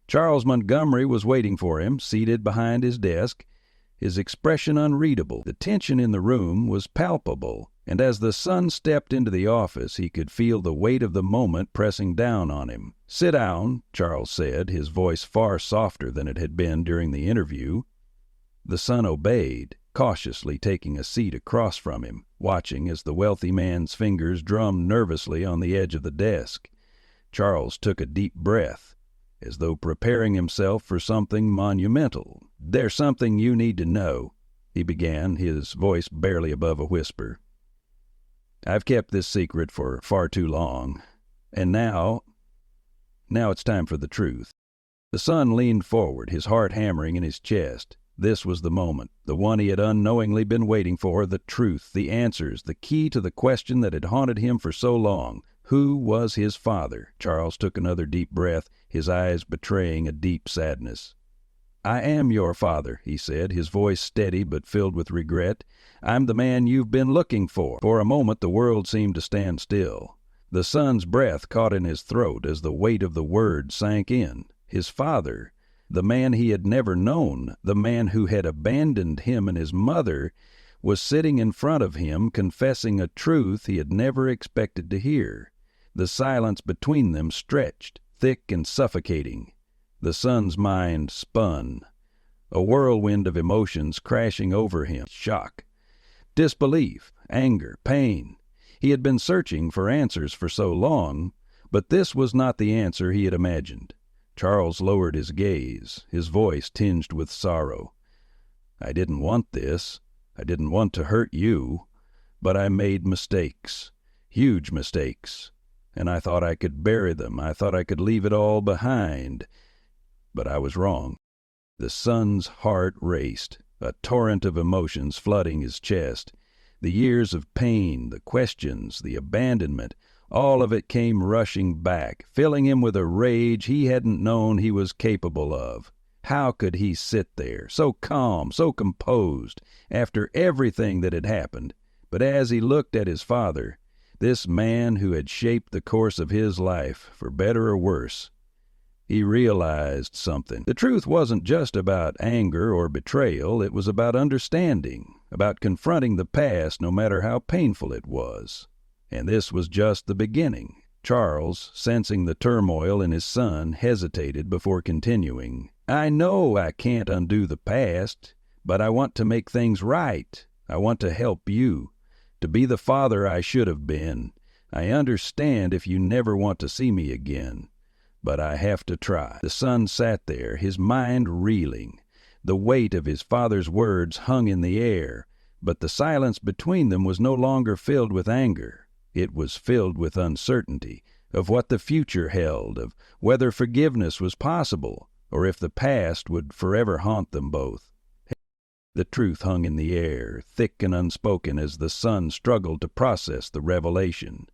Charles Montgomery was waiting for him, seated behind his desk, his expression unreadable. The tension in the room was palpable, and as the son stepped into the office, he could feel the weight of the moment pressing down on him. "Sit down," Charles said, his voice far softer than it had been during the interview. The son obeyed, cautiously taking a seat across from him, watching as the wealthy man's fingers drummed nervously on the edge of the desk. Charles took a deep breath, as though preparing himself for something monumental. "There's something you need to know," he began, his voice barely above a whisper. "I've kept this secret for far too long, and now it's time for the truth." The son leaned forward, his heart hammering in his chest. This was the moment, the one he had unknowingly been waiting for, the truth, the answers, the key to the question that had haunted him for so long. Who was his father? Charles took another deep breath, his eyes betraying a deep sadness. "I am your father," he said, his voice steady but filled with regret. "I'm the man you've been looking for." For a moment the world seemed to stand still. The son's breath caught in his throat as the weight of the word sank in. His father, the man he had never known, the man who had abandoned him and his mother, was sitting in front of him, confessing a truth he had never expected to hear. The silence between them stretched, thick and suffocating. The son's mind spun, a whirlwind of emotions crashing over him. Shock, disbelief, anger, pain. He had been searching for answers for so long, but this was not the answer he had imagined. Charles lowered his gaze, his voice tinged with sorrow. "I didn't want this. I didn't want to hurt you, but I made mistakes, huge mistakes. and I thought I could bury them. I thought I could leave it all behind. But I was wrong. The son's heart raced, a torrent of emotions flooding his chest. The years of pain, the questions, the abandonment, all of it came rushing back, filling him with a rage he hadn't known he was capable of. How could he sit there, so calm, so composed, after everything that had happened? But as he looked at his father, this man who had shaped the course of his life, for better or worse, he realized something. The truth wasn't just about anger or betrayal. It was about understanding, about confronting the past no matter how painful it was. And this was just the beginning. Charles, sensing the turmoil in his son, hesitated before continuing. I know I can't undo the past, but I want to make things right. I want to help you, to be the father I should have been. I understand if you never want to see me again, but I have to try. The son sat there, his mind reeling. The weight of his father's words hung in the air, but the silence between them was no longer filled with anger. It was filled with uncertainty of what the future held, of whether forgiveness was possible, or if the past would forever haunt them both. The truth hung in the air, thick and unspoken, as the son struggled to process the revelation.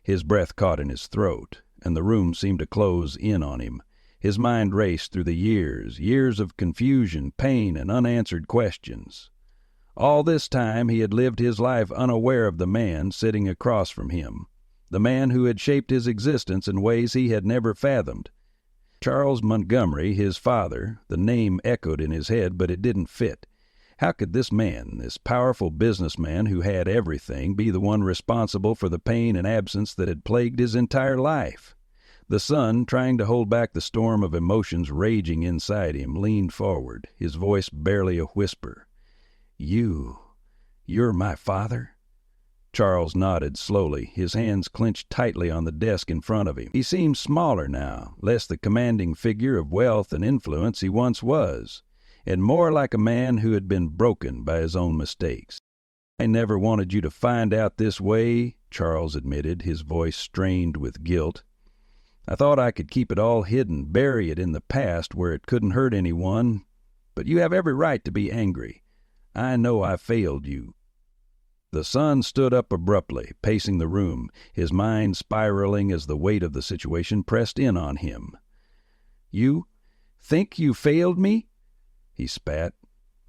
His breath caught in his throat, and the room seemed to close in on him. His mind raced through the years of confusion, pain, and unanswered questions. All this time he had lived his life unaware of the man sitting across from him, the man who had shaped his existence in ways he had never fathomed. Charles Montgomery, his father, the name echoed in his head, but it didn't fit. How could this man, this powerful businessman who had everything, be the one responsible for the pain and absence that had plagued his entire life? The son, trying to hold back the storm of emotions raging inside him, leaned forward, his voice barely a whisper. You're my father?" Charles nodded slowly, his hands clenched tightly on the desk in front of him. He seemed smaller now, less the commanding figure of wealth and influence he once was, and more like a man who had been broken by his own mistakes. "I never wanted you to find out this way," Charles admitted, his voice strained with guilt. "I thought I could keep it all hidden, bury it in the past where it couldn't hurt anyone. But you have every right to be angry. I know I failed you." The son stood up abruptly, pacing the room, his mind spiraling as the weight of the situation pressed in on him. "You think you failed me?" he spat,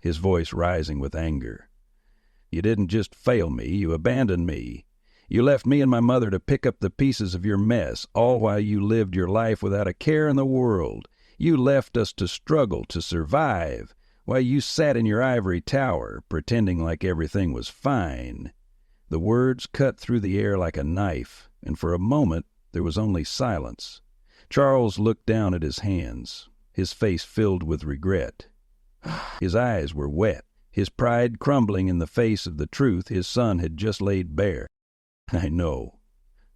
his voice rising with anger. "You didn't just fail me, you abandoned me. You left me and my mother to pick up the pieces of your mess, all while you lived your life without a care in the world. You left us to struggle, to survive, while you sat in your ivory tower, pretending like everything was fine." The words cut through the air like a knife, and for a moment there was only silence. Charles looked down at his hands, his face filled with regret. His eyes were wet, his pride crumbling in the face of the truth his son had just laid bare. I know,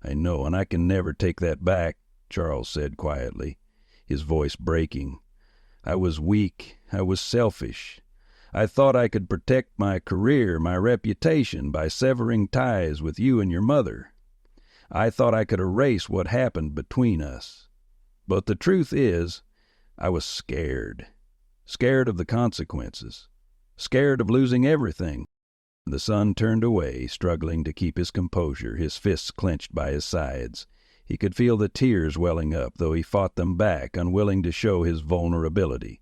and I can never take that back," Charles said quietly, his voice breaking. "I was weak. I was selfish. I thought I could protect my career, my reputation, by severing ties with you and your mother. I thought I could erase what happened between us. But the truth is, I was scared. Scared of the consequences. Scared of losing everything." The son turned away, struggling to keep his composure, his fists clenched by his sides. He could feel the tears welling up, though he fought them back, unwilling to show his vulnerability.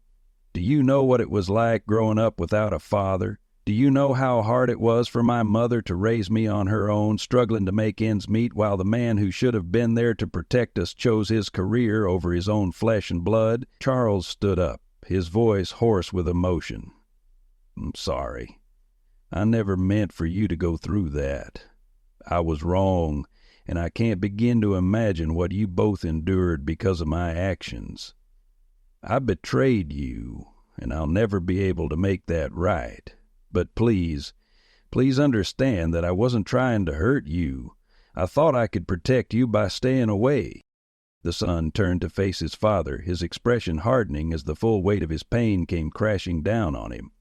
"Do you know what it was like growing up without a father? Do you know how hard it was for my mother to raise me on her own, struggling to make ends meet while the man who should have been there to protect us chose his career over his own flesh and blood?" Charles stood up, his voice hoarse with emotion. "I'm sorry. I never meant for you to go through that. I was wrong, and I can't begin to imagine what you both endured because of my actions. I betrayed you, and I'll never be able to make that right. But please understand that I wasn't trying to hurt you. I thought I could protect you by staying away." The son turned to face his father, his expression hardening as the full weight of his pain came crashing down on him.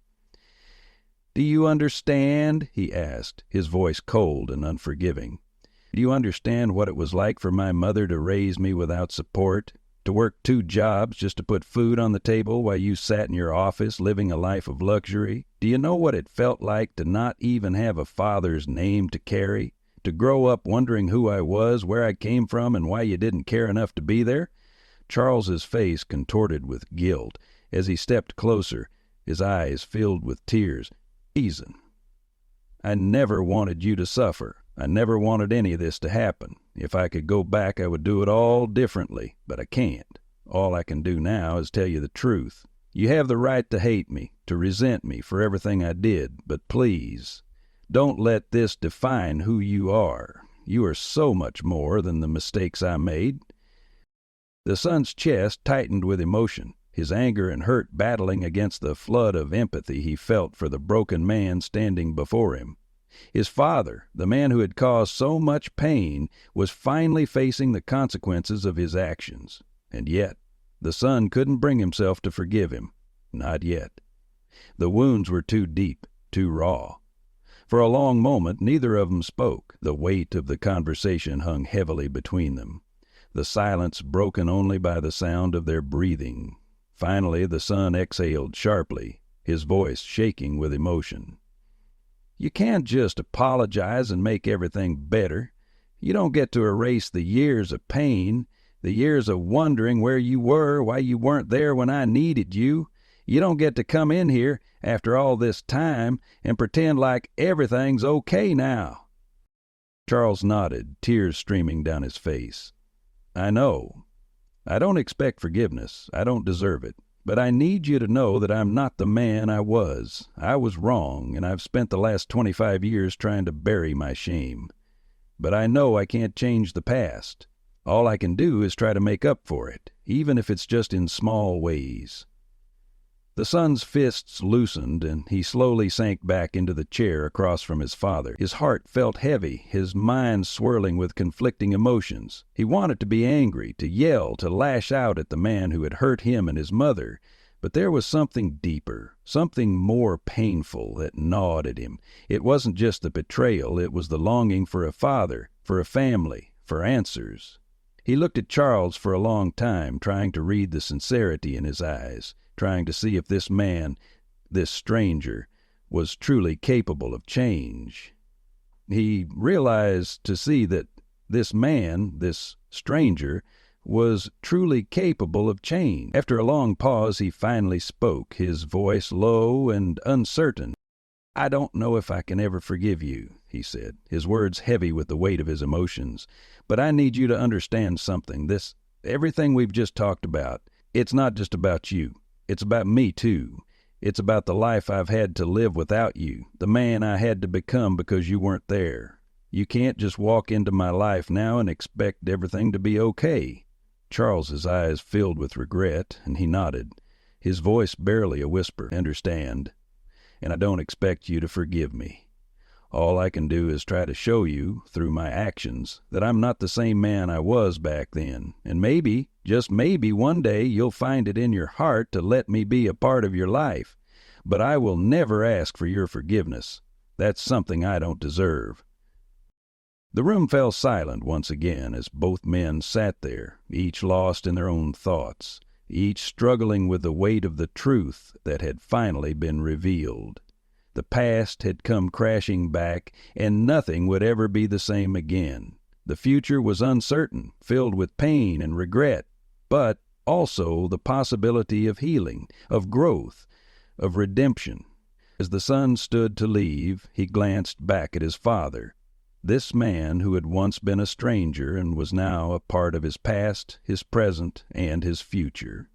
"Do you understand?" he asked, his voice cold and unforgiving. Do you understand what it was like for my mother to raise me without support? To work 2 jobs just to put food on the table while you sat in your office living a life of luxury? Do you know what it felt like to not even have a father's name to carry? To grow up wondering who I was, where I came from, and why you didn't care enough to be there? Charles's face contorted with guilt as he stepped closer, his eyes filled with tears. Reason. I never wanted you to suffer. I never wanted any of this to happen. If I could go back, I would do it all differently, but I can't. All I can do now is tell you the truth. You have the right to hate me, to resent me for everything I did, but please, don't let this define who you are. You are so much more than the mistakes I made. The son's chest tightened with emotion, his anger and hurt battling against the flood of empathy he felt for the broken man standing before him. His father, the man who had caused so much pain, was finally facing the consequences of his actions. And yet, the son couldn't bring himself to forgive him. Not yet. The wounds were too deep, too raw. For a long moment, neither of them spoke. The weight of the conversation hung heavily between them, the silence broken only by the sound of their breathing. Finally, the son exhaled sharply, his voice shaking with emotion. You can't just apologize and make everything better. You don't get to erase the years of pain, the years of wondering where you were, why you weren't there when I needed you. You don't get to come in here after all this time and pretend like everything's okay now. Charles nodded, tears streaming down his face. I know. I don't expect forgiveness. I don't deserve it. But I need you to know that I'm not the man I was. I was wrong, and I've spent the last 25 years trying to bury my shame. But I know I can't change the past. All I can do is try to make up for it, even if it's just in small ways. The son's fists loosened, and he slowly sank back into the chair across from his father. His heart felt heavy, his mind swirling with conflicting emotions. He wanted to be angry, to yell, to lash out at the man who had hurt him and his mother. But there was something deeper, something more painful that gnawed at him. It wasn't just the betrayal, it was the longing for a father, for a family, for answers. He looked at Charles for a long time, trying to read the sincerity in his eyes, trying to see if this man, this stranger, was truly capable of change. He realized to see that this man, this stranger, was truly capable of change. After a long pause, he finally spoke, his voice low and uncertain. I don't know if I can ever forgive you, he said, his words heavy with the weight of his emotions. But I need you to understand something. Everything we've just talked about, it's not just about you. It's about me, too. It's about the life I've had to live without you, the man I had to become because you weren't there. You can't just walk into my life now and expect everything to be okay. Charles's eyes filled with regret, and he nodded, his voice barely a whisper. Understand, and I don't expect you to forgive me. All I can do is try to show you, through my actions, that I'm not the same man I was back then, and maybe, just maybe, one day you'll find it in your heart to let me be a part of your life. But I will never ask for your forgiveness. That's something I don't deserve. The room fell silent once again as both men sat there, each lost in their own thoughts, each struggling with the weight of the truth that had finally been revealed. The past had come crashing back, and nothing would ever be the same again. The future was uncertain, filled with pain and regret, but also the possibility of healing, of growth, of redemption. As the son stood to leave, he glanced back at his father, this man who had once been a stranger and was now a part of his past, his present, and his future.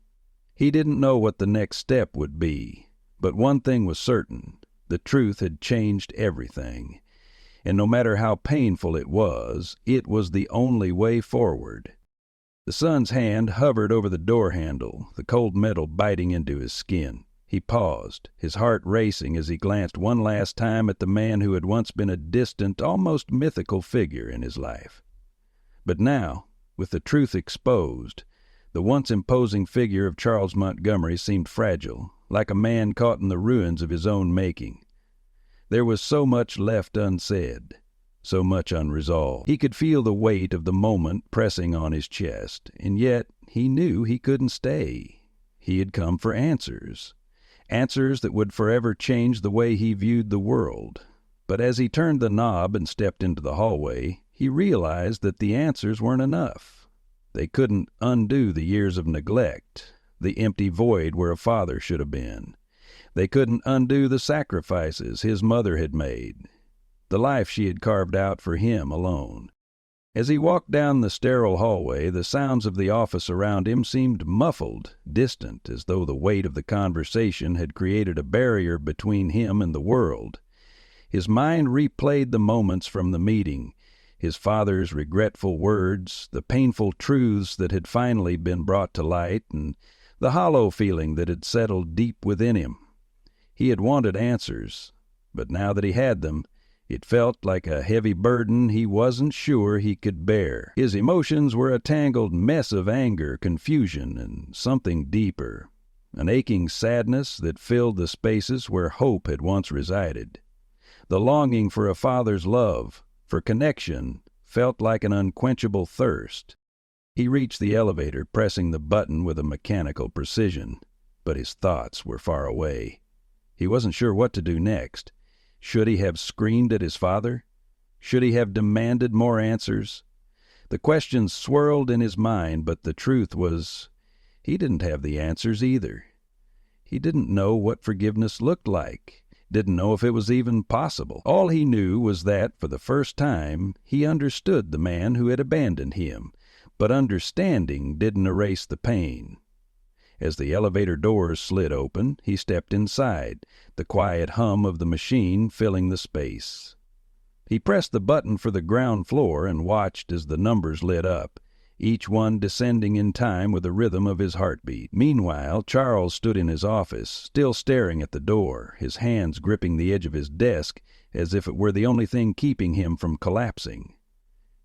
He didn't know what the next step would be, but one thing was certain. The truth had changed everything, and no matter how painful it was the only way forward. The son's hand hovered over the door handle, the cold metal biting into his skin. He paused, his heart racing as he glanced one last time at the man who had once been a distant, almost mythical figure in his life. But now, with the truth exposed, the once imposing figure of Charles Montgomery seemed fragile, like a man caught in the ruins of his own making. There was so much left unsaid, so much unresolved. He could feel the weight of the moment pressing on his chest, and yet he knew he couldn't stay. He had come for answers. Answers that would forever change the way he viewed the world. But as he turned the knob and stepped into the hallway, he realized that the answers weren't enough. They couldn't undo the years of neglect, the empty void where a father should have been. They couldn't undo the sacrifices his mother had made, the life she had carved out for him alone. As he walked down the sterile hallway, the sounds of the office around him seemed muffled, distant, as though the weight of the conversation had created a barrier between him and the world. His mind replayed the moments from the meeting, his father's regretful words, the painful truths that had finally been brought to light, and the hollow feeling that had settled deep within him. He had wanted answers, but now that he had them, it felt like a heavy burden he wasn't sure he could bear. His emotions were a tangled mess of anger, confusion, and something deeper, an aching sadness that filled the spaces where hope had once resided. The longing for a father's love, for connection, felt like an unquenchable thirst. He reached the elevator, pressing the button with a mechanical precision, but his thoughts were far away. He wasn't sure what to do next. Should he have screamed at his father? Should he have demanded more answers? The questions swirled in his mind, but the truth was, he didn't have the answers either. He didn't know what forgiveness looked like, didn't know if it was even possible. All he knew was that, for the first time, he understood the man who had abandoned him, but understanding didn't erase the pain. As the elevator doors slid open, he stepped inside, the quiet hum of the machine filling the space. He pressed the button for the ground floor and watched as the numbers lit up, each one descending in time with the rhythm of his heartbeat. Meanwhile, Charles stood in his office, still staring at the door, his hands gripping the edge of his desk as if it were the only thing keeping him from collapsing.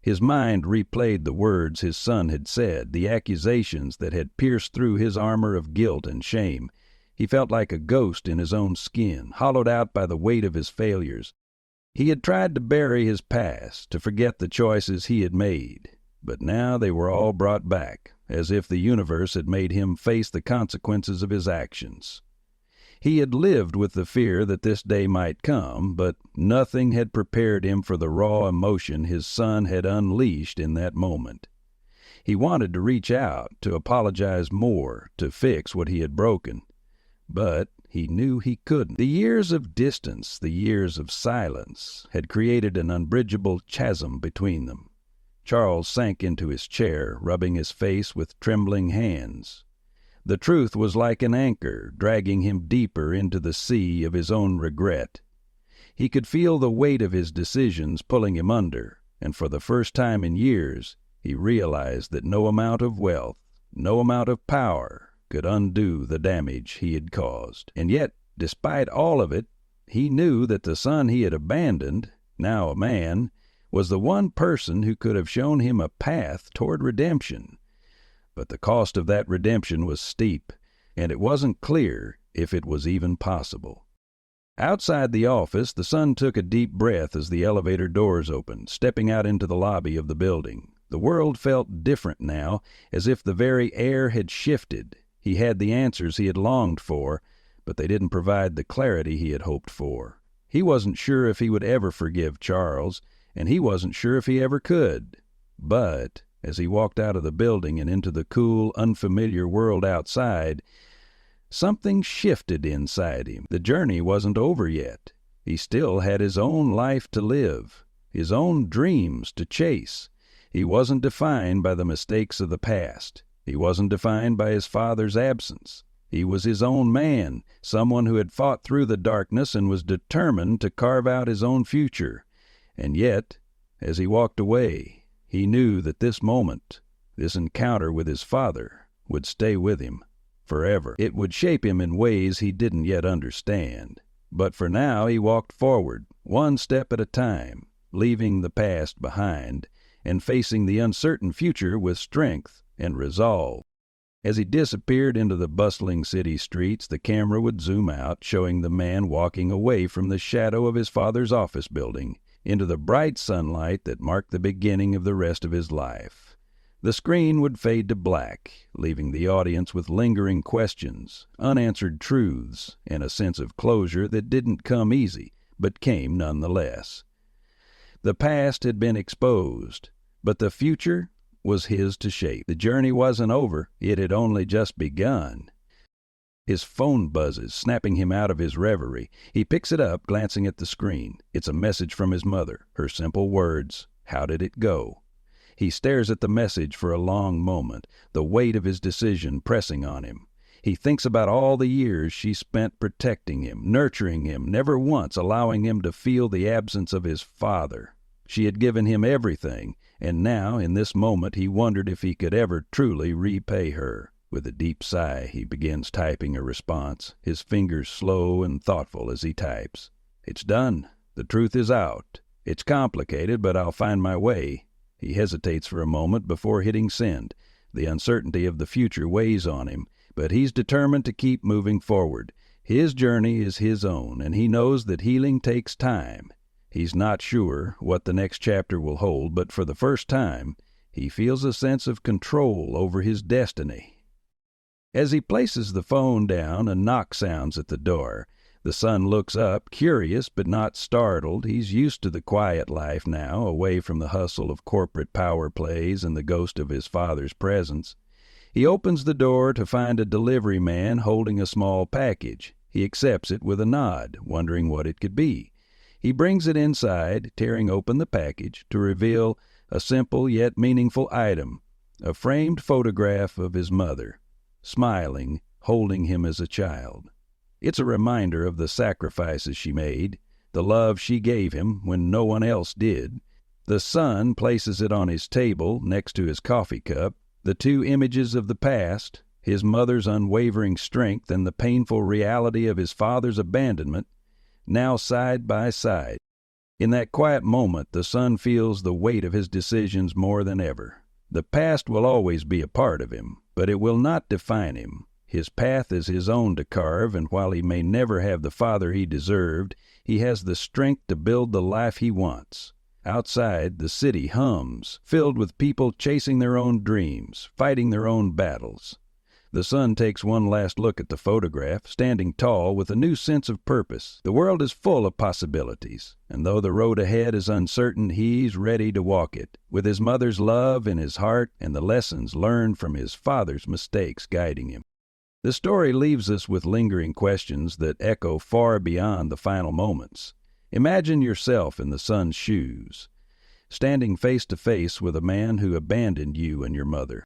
His mind replayed the words his son had said, the accusations that had pierced through his armor of guilt and shame. He felt like a ghost in his own skin, hollowed out by the weight of his failures. He had tried to bury his past, to forget the choices he had made, but now they were all brought back, as if the universe had made him face the consequences of his actions. He had lived with the fear that this day might come, but nothing had prepared him for the raw emotion his son had unleashed in that moment. He wanted to reach out, to apologize more, to fix what he had broken, but he knew he couldn't. The years of distance, the years of silence, had created an unbridgeable chasm between them. Charles sank into his chair, rubbing his face with trembling hands. The truth was like an anchor, dragging him deeper into the sea of his own regret. He could feel the weight of his decisions pulling him under, and for the first time in years, he realized that no amount of wealth, no amount of power, could undo the damage he had caused. And yet, despite all of it, he knew that the son he had abandoned, now a man, was the one person who could have shown him a path toward redemption. But the cost of that redemption was steep, and it wasn't clear if it was even possible. Outside the office, the son took a deep breath as the elevator doors opened, stepping out into the lobby of the building. The world felt different now, as if the very air had shifted. He had the answers he had longed for, but they didn't provide the clarity he had hoped for. He wasn't sure if he would ever forgive Charles, and he wasn't sure if he ever could. But as he walked out of the building and into the cool, unfamiliar world outside, something shifted inside him. The journey wasn't over yet. He still had his own life to live, his own dreams to chase. He wasn't defined by the mistakes of the past. He wasn't defined by his father's absence. He was his own man, someone who had fought through the darkness and was determined to carve out his own future. And yet, as he walked away, he knew that this moment, this encounter with his father, would stay with him forever. It would shape him in ways he didn't yet understand. But for now he walked forward, one step at a time, leaving the past behind, and facing the uncertain future with strength and resolve. As he disappeared into the bustling city streets, the camera would zoom out, showing the man walking away from the shadow of his father's office building, into the bright sunlight that marked the beginning of the rest of his life. The screen would fade to black, leaving the audience with lingering questions, unanswered truths, and a sense of closure that didn't come easy, but came nonetheless. The past had been exposed, but the future was his to shape. The journey wasn't over, it had only just begun. His phone buzzes, snapping him out of his reverie. He picks it up, glancing at the screen. It's a message from his mother. Her simple words, "How did it go?" He stares at the message for a long moment, the weight of his decision pressing on him. He thinks about all the years she spent protecting him, nurturing him, never once allowing him to feel the absence of his father. She had given him everything, and now, in this moment, he wondered if he could ever truly repay her. With a deep sigh, he begins typing a response, his fingers slow and thoughtful as he types. "It's done. The truth is out. It's complicated, but I'll find my way." He hesitates for a moment before hitting send. The uncertainty of the future weighs on him, but he's determined to keep moving forward. His journey is his own, and he knows that healing takes time. He's not sure what the next chapter will hold, but for the first time, he feels a sense of control over his destiny. As he places the phone down, a knock sounds at the door. The son looks up, curious but not startled. He's used to the quiet life now, away from the hustle of corporate power plays and the ghost of his father's presence. He opens the door to find a delivery man holding a small package. He accepts it with a nod, wondering what it could be. He brings it inside, tearing open the package to reveal a simple yet meaningful item, a framed photograph of his mother, smiling, holding him as a child. It's a reminder of the sacrifices she made, the love she gave him when no one else did. The son places it on his table next to his coffee cup. The two images of the past, his mother's unwavering strength and the painful reality of his father's abandonment, now side by side. In that quiet moment, the son feels the weight of his decisions more than ever. The past will always be a part of him, but it will not define him. His path is his own to carve, and while he may never have the father he deserved, he has the strength to build the life he wants. Outside, the city hums, filled with people chasing their own dreams, fighting their own battles. The son takes one last look at the photograph, standing tall with a new sense of purpose. The world is full of possibilities, and though the road ahead is uncertain, he's ready to walk it, with his mother's love in his heart and the lessons learned from his father's mistakes guiding him. The story leaves us with lingering questions that echo far beyond the final moments. Imagine yourself in the son's shoes, standing face to face with a man who abandoned you and your mother.